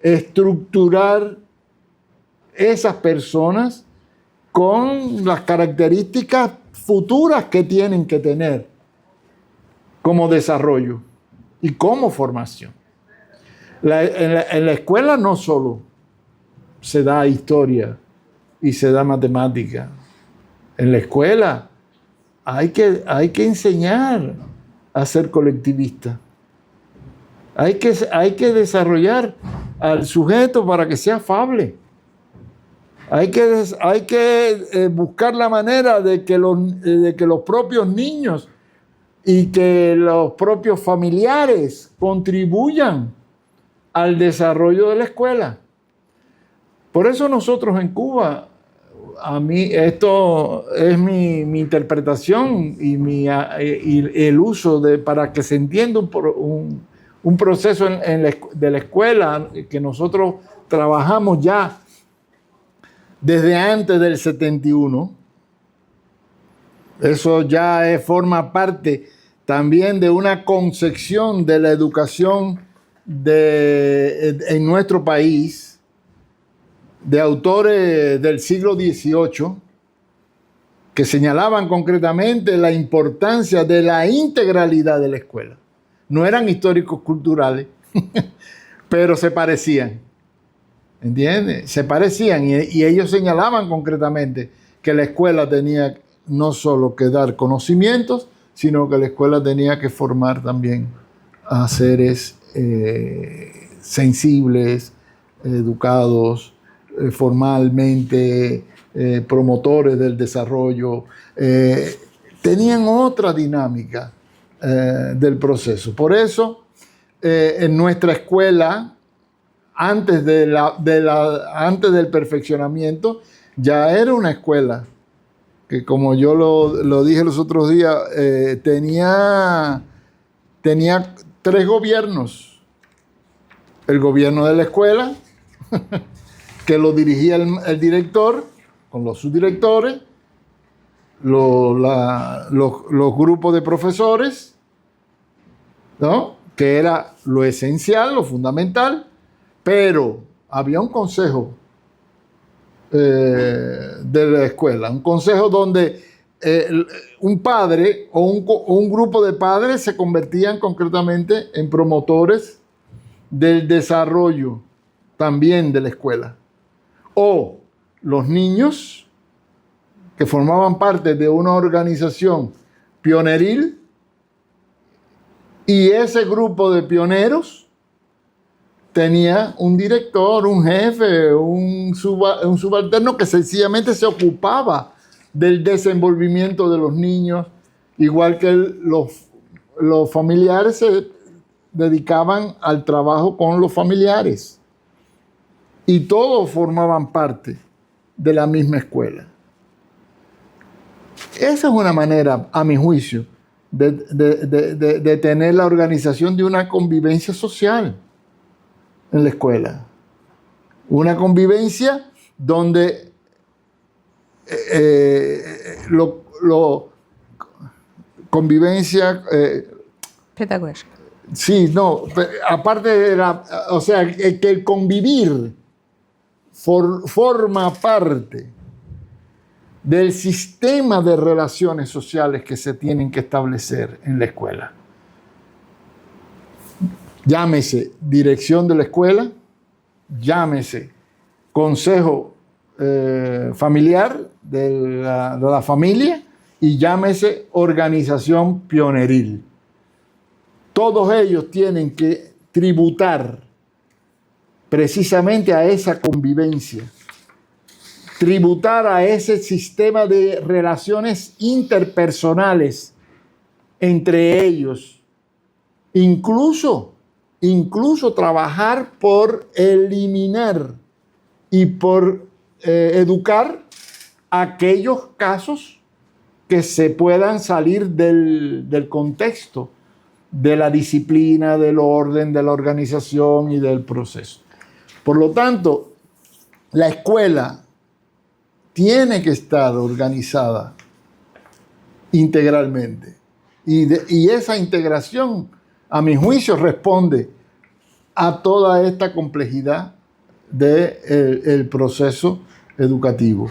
estructurar esas personas con las características futuras que tienen que tener como desarrollo y como formación. En la escuela no solo se da historia y se da matemática. En la escuela hay que enseñar a ser colectivista. Hay que desarrollar al sujeto para que sea afable. Hay que buscar la manera de que los propios niños y que los propios familiares contribuyan al desarrollo de la escuela. Por eso nosotros en Cuba, a mí esto es mi interpretación y el uso para que se entienda un proceso de la escuela que nosotros trabajamos ya desde antes del 71. Eso ya forma parte también de una concepción de la educación en nuestro país, de autores del siglo XVIII, que señalaban concretamente la importancia de la integralidad de la escuela. No eran históricos culturales, pero se parecían. ¿Entiendes? Se parecían y ellos señalaban concretamente que la escuela tenía no solo que dar conocimientos, sino que la escuela tenía que formar también a seres sensibles, educados, formalmente, promotores del desarrollo. Tenían otra dinámica del proceso. Por eso, en nuestra escuela, antes del perfeccionamiento, ya era una escuela que, como yo lo dije los otros días, tenía 3 gobiernos. El gobierno de la escuela, que lo dirigía el director, con los subdirectores, los grupos de profesores, ¿no? Que era lo esencial, lo fundamental, pero había un consejo de la escuela, un consejo donde un padre o un grupo de padres se convertían concretamente en promotores del desarrollo también de la escuela. O los niños que formaban parte de una organización pioneril y ese grupo de pioneros tenía un director, un jefe, un subalterno que sencillamente se ocupaba del desenvolvimiento de los niños, igual que los familiares se dedicaban al trabajo con los familiares. Y todos formaban parte de la misma escuela. Esa es una manera, a mi juicio, de tener la organización de una convivencia social en la escuela. Una convivencia donde convivencia pedagógica. Sí, no, aparte de o sea, que el convivir forma parte del sistema de relaciones sociales que se tienen que establecer en la escuela. Llámese dirección de la escuela, llámese consejo familiar de la familia y llámese organización pioneril. Todos ellos tienen que tributar precisamente a esa convivencia, tributar a ese sistema de relaciones interpersonales entre ellos, incluso trabajar por eliminar y por educar aquellos casos que se puedan salir del contexto de la disciplina, del orden, de la organización y del proceso. Por lo tanto, la escuela tiene que estar organizada integralmente. Y esa integración, a mi juicio, responde a toda esta complejidad del proceso educativo.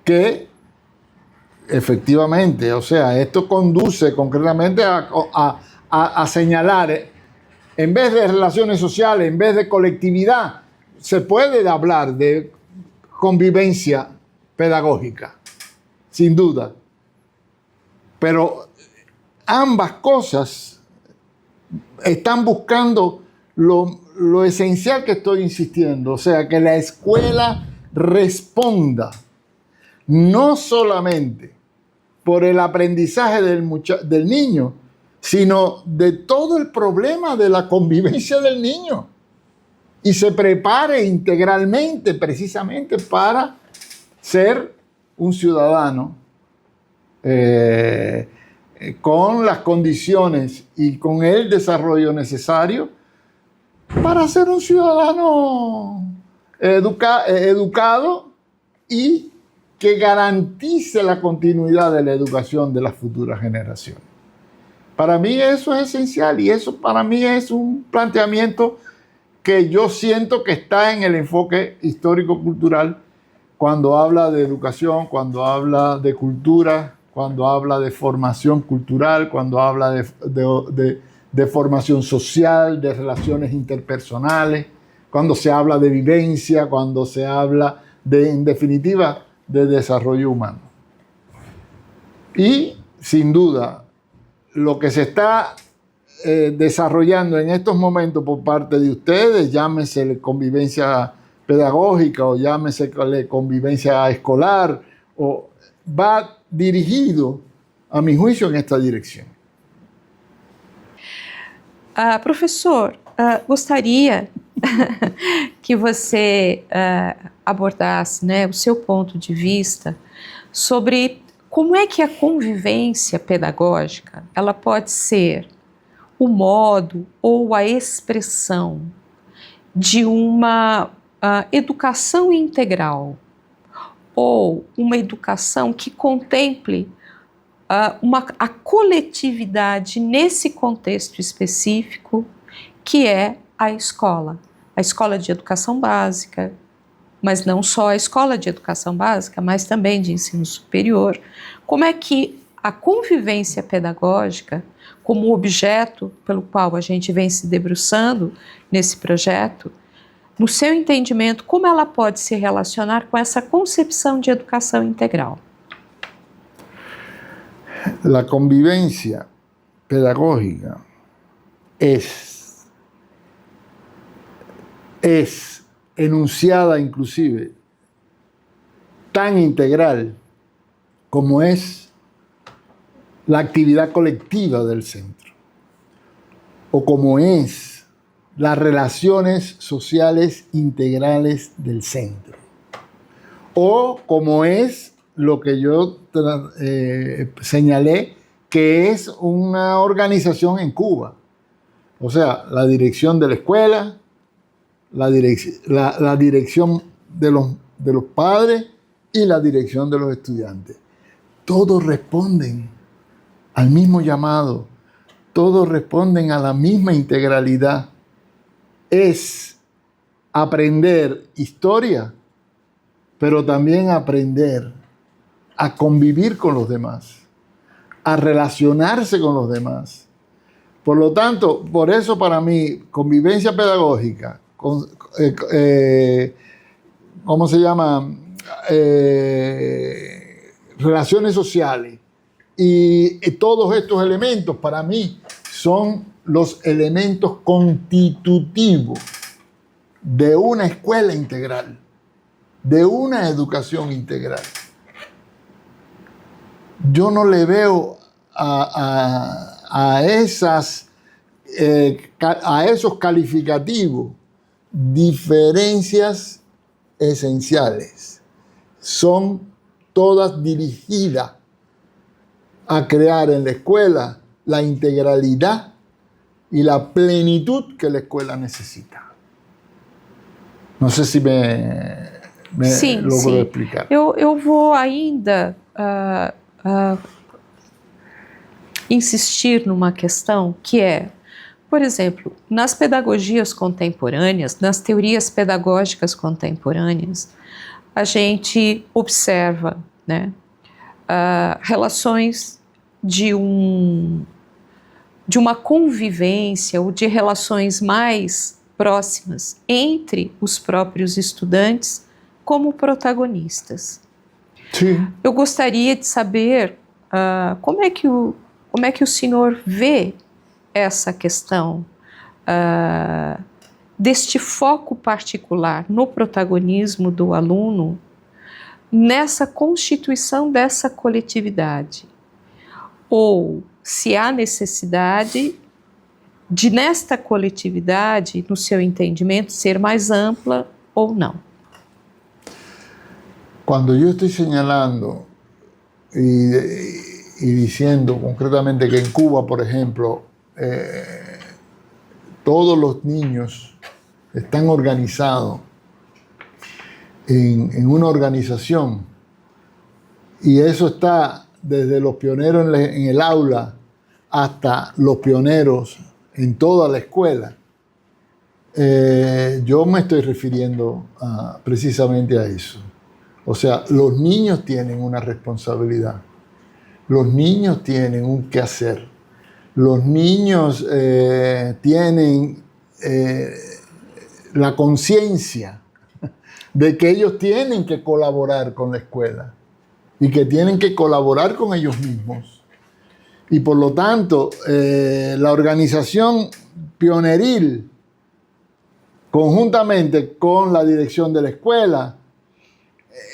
Que efectivamente, o sea, esto conduce concretamente a señalar, en vez de relaciones sociales, en vez de colectividad, se puede hablar de convivencia pedagógica, sin duda. Pero ambas cosas están buscando lo esencial que estoy insistiendo, o sea, que la escuela responda no solamente por el aprendizaje del niño, sino de todo el problema de la convivencia del niño y se prepare integralmente precisamente para ser un ciudadano con las condiciones y con el desarrollo necesario para ser un ciudadano educado y que garantice la continuidad de la educación de las futuras generaciones. Para mí eso es esencial y eso para mí es un planteamiento que yo siento que está en el enfoque histórico-cultural cuando habla de educación, cuando habla de cultura, cuando habla de formación cultural, cuando habla de formación social, de relaciones interpersonales, cuando se habla de vivencia, cuando se habla de, en definitiva, de desarrollo humano. Y, sin duda, lo que se está desarrollando en estos momentos por parte de ustedes, llámese convivencia pedagógica o llámese convivencia escolar, o va dirigido, a mi juicio, en esta dirección. Professor, gostaria que você abordasse, né, o seu ponto de vista sobre como é que a convivência pedagógica ela pode ser o modo ou a expressão de uma educação integral ou uma educação que contemple a coletividade nesse contexto específico que é a escola de educação básica, mas não só a escola de educação básica, mas também de ensino superior. Como é que a convivência pedagógica, como objeto pelo qual a gente vem se debruçando nesse projeto, no seu entendimento, como ela pode se relacionar com essa concepção de educação integral? La convivencia pedagógica es enunciada inclusive tan integral como es la actividad colectiva del centro, o como es las relaciones sociales integrales del centro, o como es lo que yo señalé, que es una organización en Cuba. O sea, la dirección de la escuela, la dirección de los padres y la dirección de los estudiantes. Todos responden al mismo llamado, todos responden a la misma integralidad. Es aprender historia, pero también aprender a convivir con los demás, a relacionarse con los demás. Por lo tanto, por eso para mí, convivencia pedagógica, ¿cómo se llama? Relaciones sociales y todos estos elementos para mí son los elementos constitutivos de una escuela integral, de una educación integral. Yo no le veo a esos calificativos diferencias esenciales. Son todas dirigidas a crear en la escuela la integralidad y la plenitud que la escuela necesita. Não sei se me logro explicar. Eu vou ainda insistir numa questão que é, por exemplo, nas pedagogias contemporâneas, nas teorias pedagógicas contemporâneas, a gente observa, né, relações de uma convivência ou de relações mais próximas entre os próprios estudantes como protagonistas. Sim. Eu gostaria de saber como é que o senhor vê essa questão deste foco particular no protagonismo do aluno nessa constituição dessa coletividade, ou se há necessidade de, nesta coletividade, no seu entendimento, ser mais ampla ou não. Cuando yo estoy señalando y diciendo concretamente que en Cuba, por ejemplo, todos los niños están organizados en una organización, y eso está desde los pioneros en el aula hasta los pioneros en toda la escuela, yo me estoy refiriendo precisamente a eso. O sea, los niños tienen una responsabilidad, los niños tienen un quehacer, los niños tienen la conciencia de que ellos tienen que colaborar con la escuela y que tienen que colaborar con ellos mismos. Y por lo tanto, la organización pioneril, conjuntamente con la dirección de la escuela,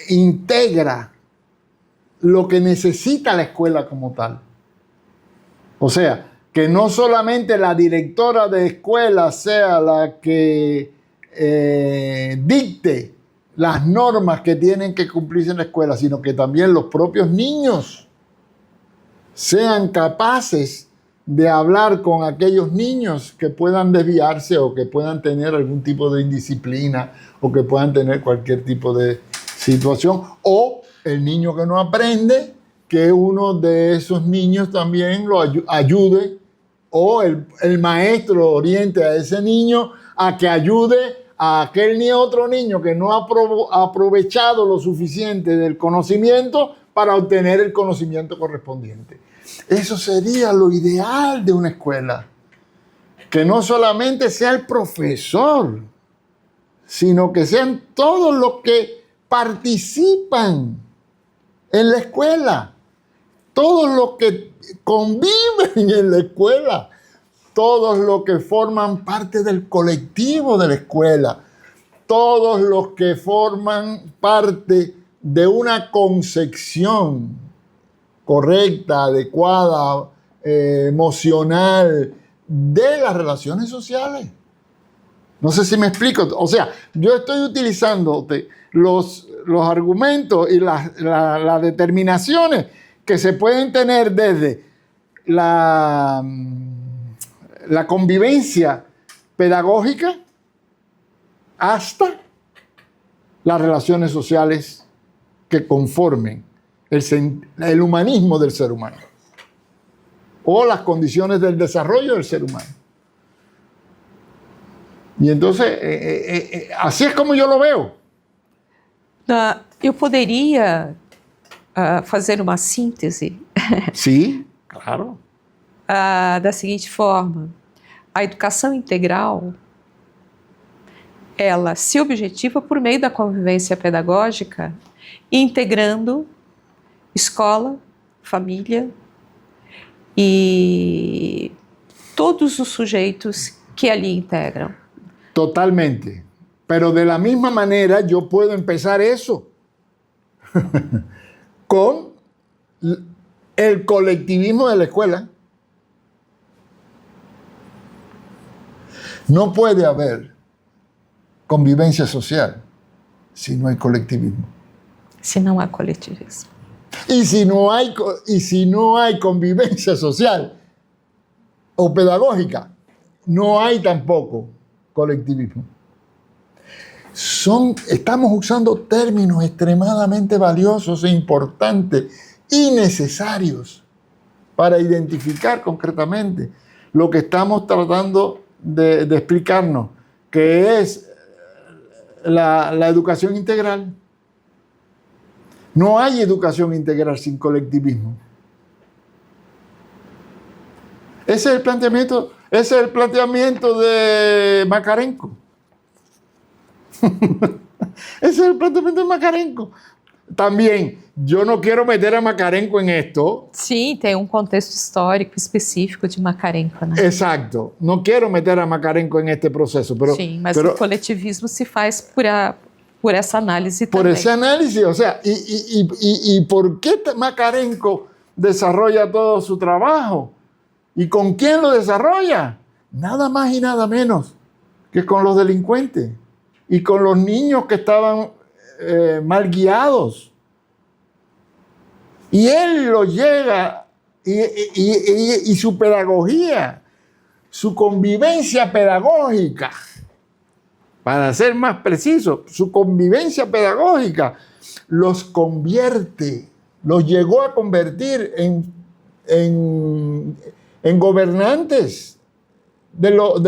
integra lo que necesita la escuela como tal. O sea, que no solamente la directora de escuela sea la que dicte las normas que tienen que cumplirse en la escuela, sino que también los propios niños sean capaces de hablar con aquellos niños que puedan desviarse o que puedan tener algún tipo de indisciplina o que puedan tener cualquier tipo de situación, o el niño que no aprende, que uno de esos niños también lo ayude, o el maestro oriente a ese niño a que ayude a aquel ni otro niño que no ha aprovechado lo suficiente del conocimiento para obtener el conocimiento correspondiente. Eso sería lo ideal de una escuela, que no solamente sea el profesor, sino que sean todos los que participan en la escuela, todos los que conviven en la escuela, todos los que forman parte del colectivo de la escuela, todos los que forman parte de una concepción correcta, adecuada, emocional de las relaciones sociales. No sé si me explico. O sea, yo estoy utilizando los argumentos y las determinaciones que se pueden tener desde la convivencia pedagógica hasta las relaciones sociales que conformen el humanismo del ser humano o las condiciones del desarrollo del ser humano. E entonces, assim é como eu lo veo. Eu poderia fazer uma síntese? Sim, claro. Da seguinte forma: a educação integral, ela se objetiva por meio da convivência pedagógica, integrando escola, família e todos os sujeitos que ali integram. Totalmente. Pero de la misma manera yo puedo empezar eso con el colectivismo de la escuela. No puede haber convivencia social si no hay colectivismo. Se não há coletivismo. Y si no hay convivencia social o pedagógica, no hay tampoco colectivismo. Estamos usando términos extremadamente valiosos e importantes y necesarios para identificar concretamente lo que estamos tratando de explicarnos, que es la educación integral. No hay educación integral sin colectivismo. Ese es el planteamiento de Makarenko. Ese es el planteamiento de Makarenko. También, yo no quiero meter a Makarenko en esto. Sim, tem contexto histórico específico de Makarenko, né? Exacto. No quiero meter a Makarenko en este proceso. Sim, mas o coletivismo se faz por essa análise também. Por essa análise, o sea, y ¿por qué Makarenko desarrolla todo su trabajo? ¿Y con quién lo desarrolla? Nada más y nada menos que con los delincuentes y con los niños que estaban mal guiados. Y él lo llega y su pedagogía, su convivencia pedagógica, para ser más preciso, su convivencia pedagógica los llegó a convertir en gobernantes de los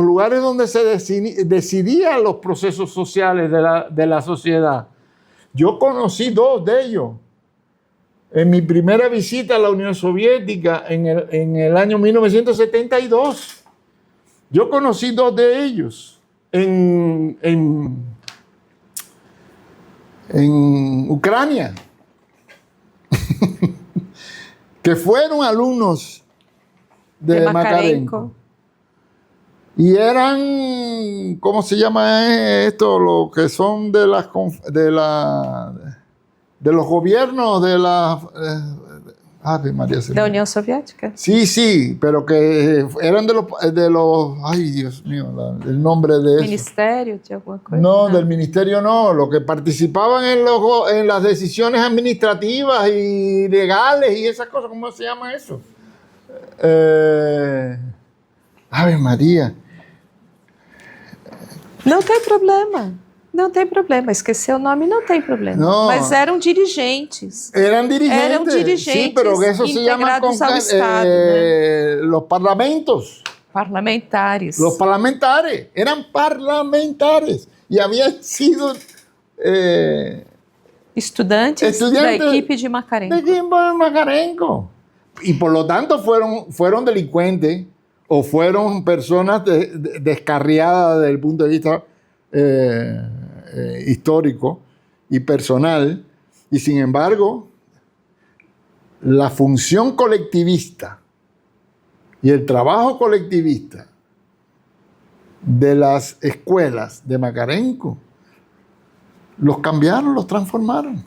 lugares donde se decidían los procesos sociales de la sociedad. Yo conocí dos de ellos. en mi primera visita a la Unión Soviética en el año 1972. Yo conocí 2 de ellos en Ucrania, que fueron alumnos de Makarenko. Y eran, ¿cómo se llama esto? Los que son de los gobiernos de la... María da União Soviética. Sí, pero que eran de los ay, Dios mío, el nombre de eso. ¿Ministerio de alguna cosa? No, del ministerio no, los que participaban en las decisiones administrativas y legales y esas cosas, ¿cómo se llama eso? Ave María. Não tem problema. Não tem problema, esquecer o nome não tem problema. No. Mas eram dirigentes. Eran dirigentes. Sí, pero eso se llama ao Estado, né? los parlamentos. Parlamentares. Los parlamentares. Eran parlamentares. Y habían sido estudantes da equipe de Makarenko. De equipo de Makarenko. Y por lo tanto fueron delincuentes o fueron personas descarriadas desde el punto de vista histórico y personal, y sin embargo la función colectivista y el trabajo colectivista de las escuelas de Makarenko los cambiaron, los transformaron.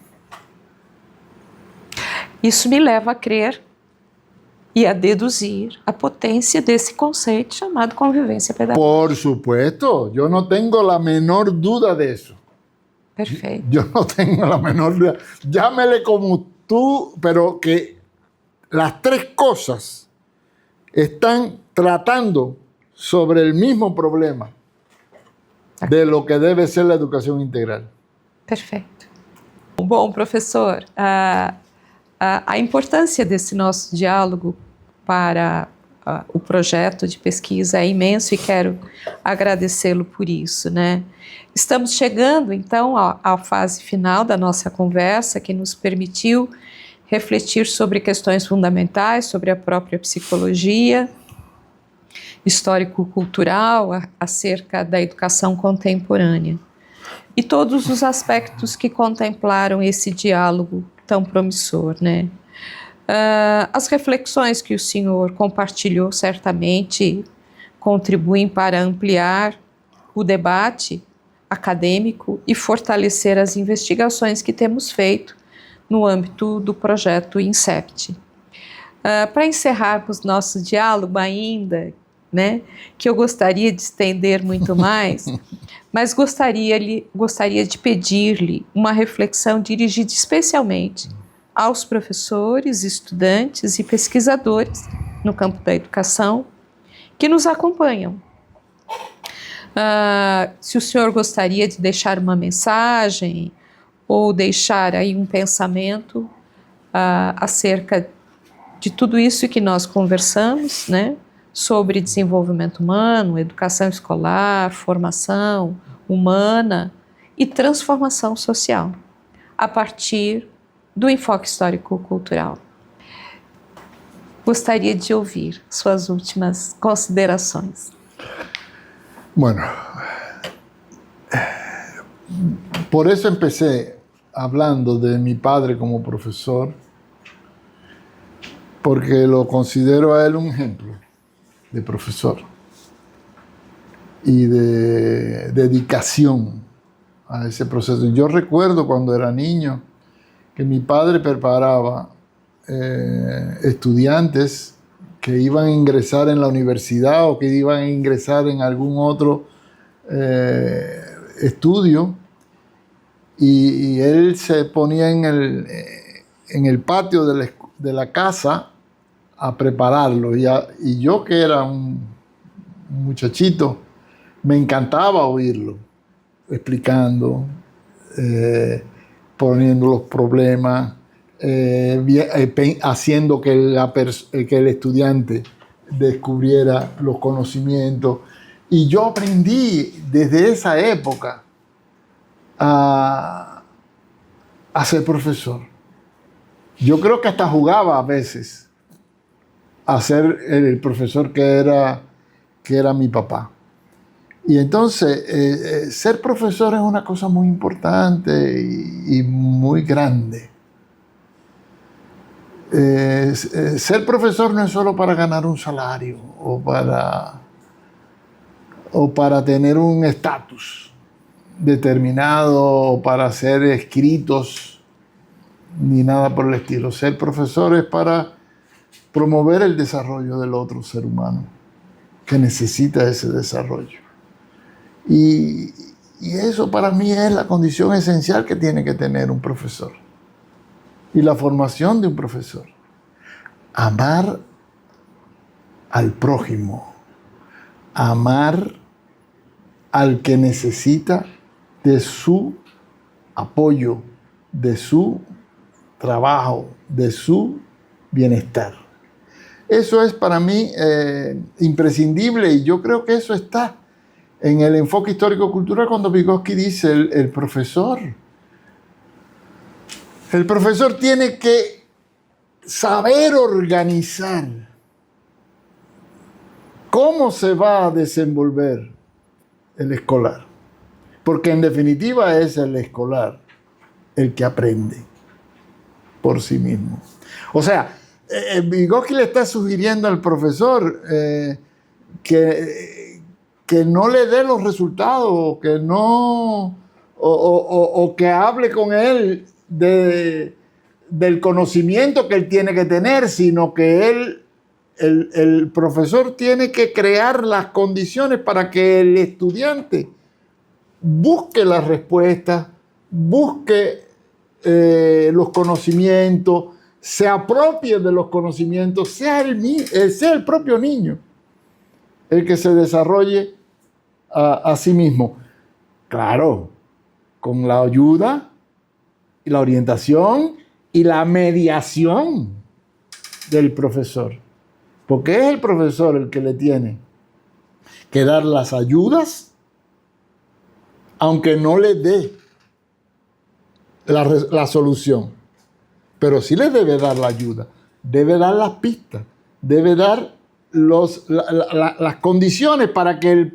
Isso me leva a crer e a deduzir a potência desse conceito chamado convivência pedagógica. Por supuesto, yo no tengo la menor duda de eso. Perfeito. Yo no tengo la menor duda. Llámele como tú, pero que las 3 cosas están tratando sobre el mismo problema de lo que debe ser la educación integral. Perfeito. Bom, professor, a importância desse nosso diálogo para o projeto de pesquisa é imenso e quero agradecê-lo por isso, né? Estamos chegando, então, à fase final da nossa conversa, que nos permitiu refletir sobre questões fundamentais, sobre a própria psicologia, histórico-cultural, acerca da educação contemporânea. E todos os aspectos que contemplaram esse diálogo tão promissor, né? As reflexões que o senhor compartilhou certamente contribuem para ampliar o debate acadêmico e fortalecer as investigações que temos feito no âmbito do projeto INSEPT. Para encerrarmos nosso diálogo ainda, né, que eu gostaria de estender muito mais, mas gostaria de pedir-lhe uma reflexão dirigida especialmente aos professores, estudantes e pesquisadores no campo da educação que nos acompanham. Se o senhor gostaria de deixar uma mensagem ou deixar aí um pensamento acerca de tudo isso que nós conversamos, né, sobre desenvolvimento humano, educação escolar, formação humana e transformação social, a partir do enfoque histórico-cultural. Gostaria de ouvir suas últimas considerações. Bueno, por eso empecé hablando de mi padre como profesor, porque lo considero a él un ejemplo de profesor y de dedicación a ese proceso. Yo recuerdo cuando era niño que mi padre preparaba estudiantes que iban a ingresar en la universidad o que iban a ingresar en algún otro estudio, y él se ponía en el patio de la casa a prepararlo, y yo, que era un muchachito, me encantaba oírlo explicando, poniendo los problemas, haciendo que el estudiante descubriera los conocimientos. Y yo aprendí desde esa época a ser profesor. Yo creo que hasta jugaba a veces a ser el profesor que era mi papá. Y entonces, ser profesor es una cosa muy importante y muy grande. Ser profesor no es solo para ganar un salario o para tener un estatus determinado o para ser escritos ni nada por el estilo. Ser profesor es para promover el desarrollo del otro ser humano que necesita ese desarrollo. Y eso para mí es la condición esencial que tiene que tener un profesor. Y la formación de un profesor. Amar al prójimo. Amar al que necesita de su apoyo, de su trabajo, de su bienestar. Eso es para mí imprescindible, y yo creo que eso está en el enfoque histórico-cultural cuando Vygotsky dice el profesor. El profesor tiene que saber organizar cómo se va a desenvolver el escolar. Porque en definitiva es el escolar el que aprende por sí mismo. O sea, Vygotsky le está sugiriendo al profesor que no le dé los resultados, que no, o que hable con él del conocimiento que él tiene que tener, sino que el profesor tiene que crear las condiciones para que el estudiante busque las respuestas, busque los conocimientos, se apropie de los conocimientos, sea el propio niño el que se desarrolle a sí mismo. Claro, con la ayuda y la orientación y la mediación del profesor. Porque es el profesor el que le tiene que dar las ayudas, aunque no le dé la solución. Pero sí le debe dar la ayuda, debe dar las pistas, debe dar las condiciones para que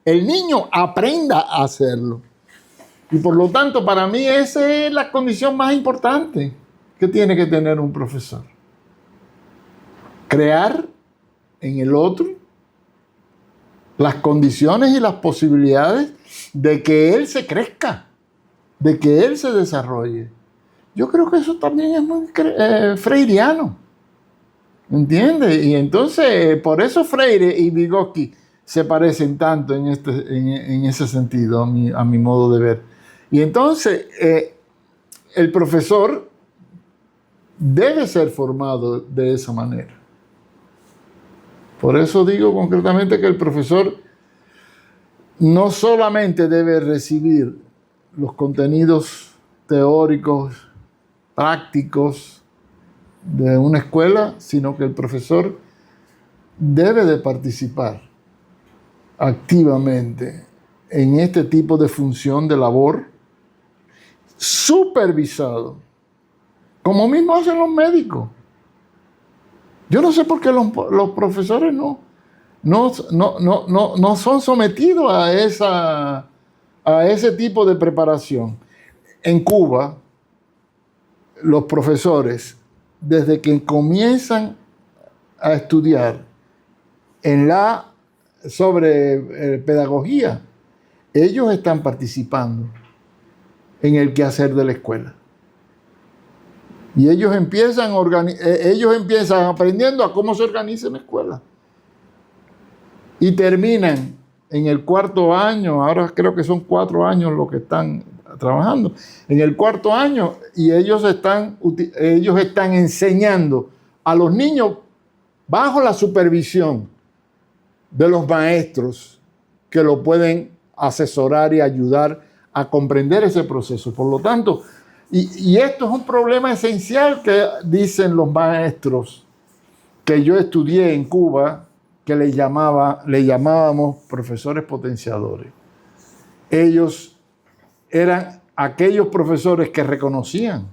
el niño aprenda a hacerlo. Y por lo tanto, para mí esa es la condición más importante que tiene que tener un profesor. Crear en el otro las condiciones y las posibilidades de que él se crezca, de que él se desarrolle. Yo creo que eso también es muy freiriano, ¿entiendes? Y entonces, por eso Freire y Vygotsky se parecen tanto en ese sentido, a mi modo de ver. Y entonces, el profesor debe ser formado de esa manera. Por eso digo concretamente que el profesor no solamente debe recibir los contenidos teóricos, prácticos de una escuela, sino que el profesor debe de participar activamente en este tipo de función de labor, supervisado, como mismo hacen los médicos. Yo no sé por qué los profesores no son sometidos a ese tipo de preparación. En Cuba, los profesores, desde que comienzan a estudiar sobre pedagogía, ellos están participando en el quehacer de la escuela. Y ellos empiezan aprendiendo a cómo se organiza una escuela. Y terminan en el 4º año, ahora creo que son 4 años los que están trabajando, en el 4º año, y ellos están enseñando a los niños bajo la supervisión de los maestros que lo pueden asesorar y ayudar a comprender ese proceso. Por lo tanto, y esto es un problema esencial que dicen los maestros que yo estudié en Cuba, que le llamábamos profesores potenciadores. Ellos eran aquellos profesores que reconocían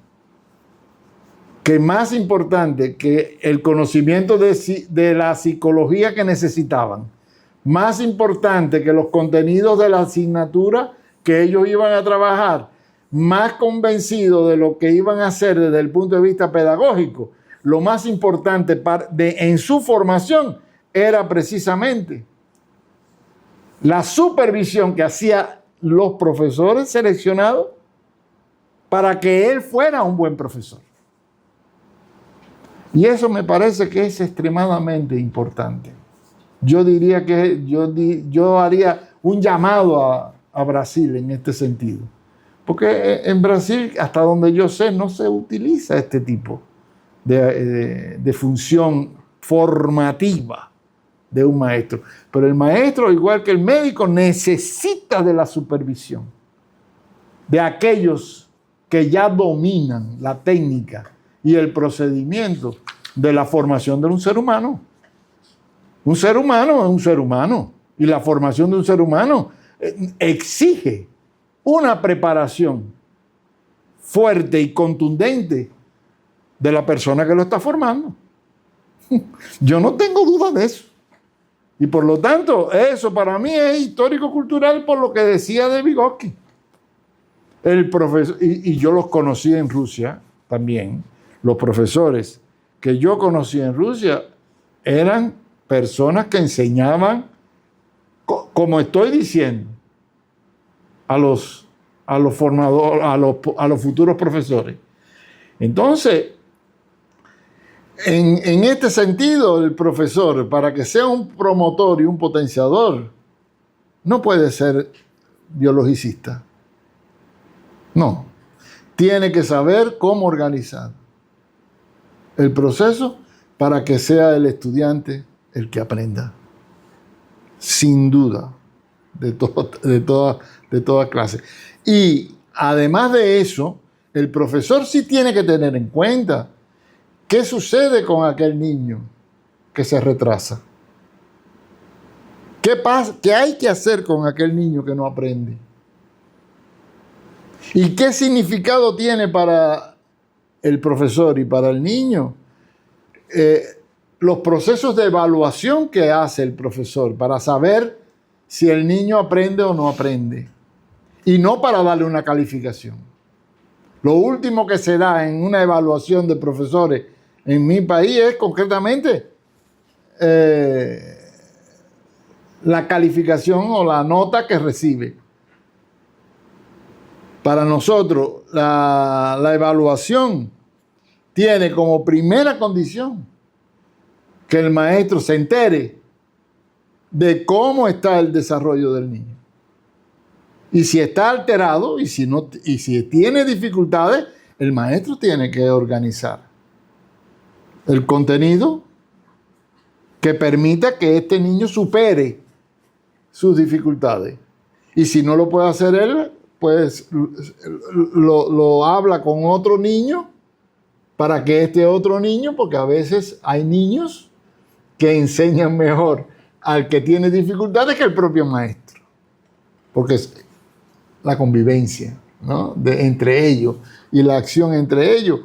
que más importante que el conocimiento de la psicología que necesitaban, más importante que los contenidos de la asignatura que ellos iban a trabajar, más convencidos de lo que iban a hacer desde el punto de vista pedagógico, lo más importante en su formación era precisamente la supervisión que hacían los profesores seleccionados para que él fuera un buen profesor. Y eso me parece que es extremadamente importante. Yo diría que yo haría un llamado a Brasil en este sentido. Porque en Brasil, hasta donde yo sé, no se utiliza este tipo de función formativa de un maestro. Pero el maestro, igual que el médico, necesita de la supervisión de aquellos que ya dominan la técnica y el procedimiento de la formación de un ser humano. Un ser humano es un ser humano. Y la formación de un ser humano exige una preparación fuerte y contundente de la persona que lo está formando. Yo no tengo duda de eso. Y por lo tanto, eso para mí es histórico-cultural por lo que decía de Vygotsky. El profesor, y yo los conocí en Rusia también. Los profesores que yo conocí en Rusia eran personas que enseñaban, como estoy diciendo, a los formadores, a los futuros profesores. Entonces, en este sentido, el profesor, para que sea un promotor y un potenciador, no puede ser biologicista. No. Tiene que saber cómo organizar el proceso para que sea el estudiante el que aprenda. Sin duda, de toda clase. Y además de eso, el profesor sí tiene que tener en cuenta qué sucede con aquel niño que se retrasa. ¿Qué hay que hacer con aquel niño que no aprende? ¿Y qué significado tiene para el profesor y para el niño los procesos de evaluación que hace el profesor para saber si el niño aprende o no aprende? Y no para darle una calificación. Lo último que se da en una evaluación de profesores en mi país es concretamente la calificación o la nota que recibe. Para nosotros, la evaluación tiene como primera condición que el maestro se entere de cómo está el desarrollo del niño. Y si está alterado y si tiene dificultades, el maestro tiene que organizar el contenido que permita que este niño supere sus dificultades. Y si no lo puede hacer él, pues lo habla con otro niño para que este otro niño, porque a veces hay niños que enseñan mejor al que tiene dificultades que el propio maestro. Porque es la convivencia, ¿no?, entre ellos y la acción entre ellos,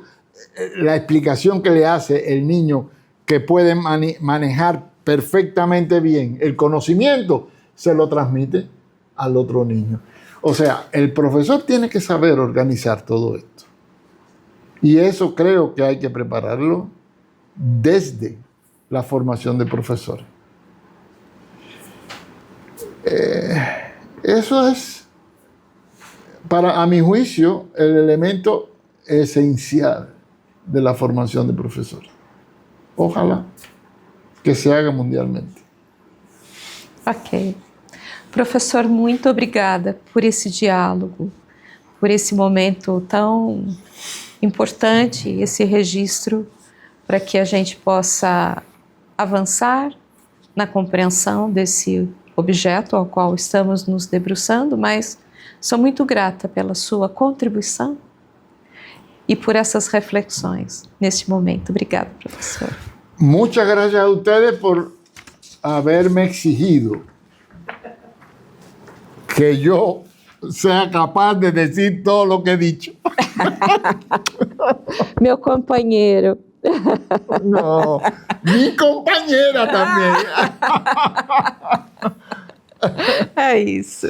la explicación que le hace el niño que puede manejar perfectamente bien el conocimiento, se lo transmite al otro niño. O sea, el profesor tiene que saber organizar todo esto. Y eso creo que hay que prepararlo desde la formación de profesores. Eso es, a mi juicio, el elemento esencial de la formación de profesores. Ojalá que se haga mundialmente. Ok. Professor, muito obrigada por esse diálogo, por esse momento tão importante, esse registro para que a gente possa avançar na compreensão desse objeto ao qual estamos nos debruçando, mas sou muito grata pela sua contribuição e por essas reflexões neste momento. Obrigada, professor. Muchas gracias a ustedes por haberme exigido que yo sea capaz de decir todo lo que he dicho. Meu companheiro. No, mi compañera también. É isso.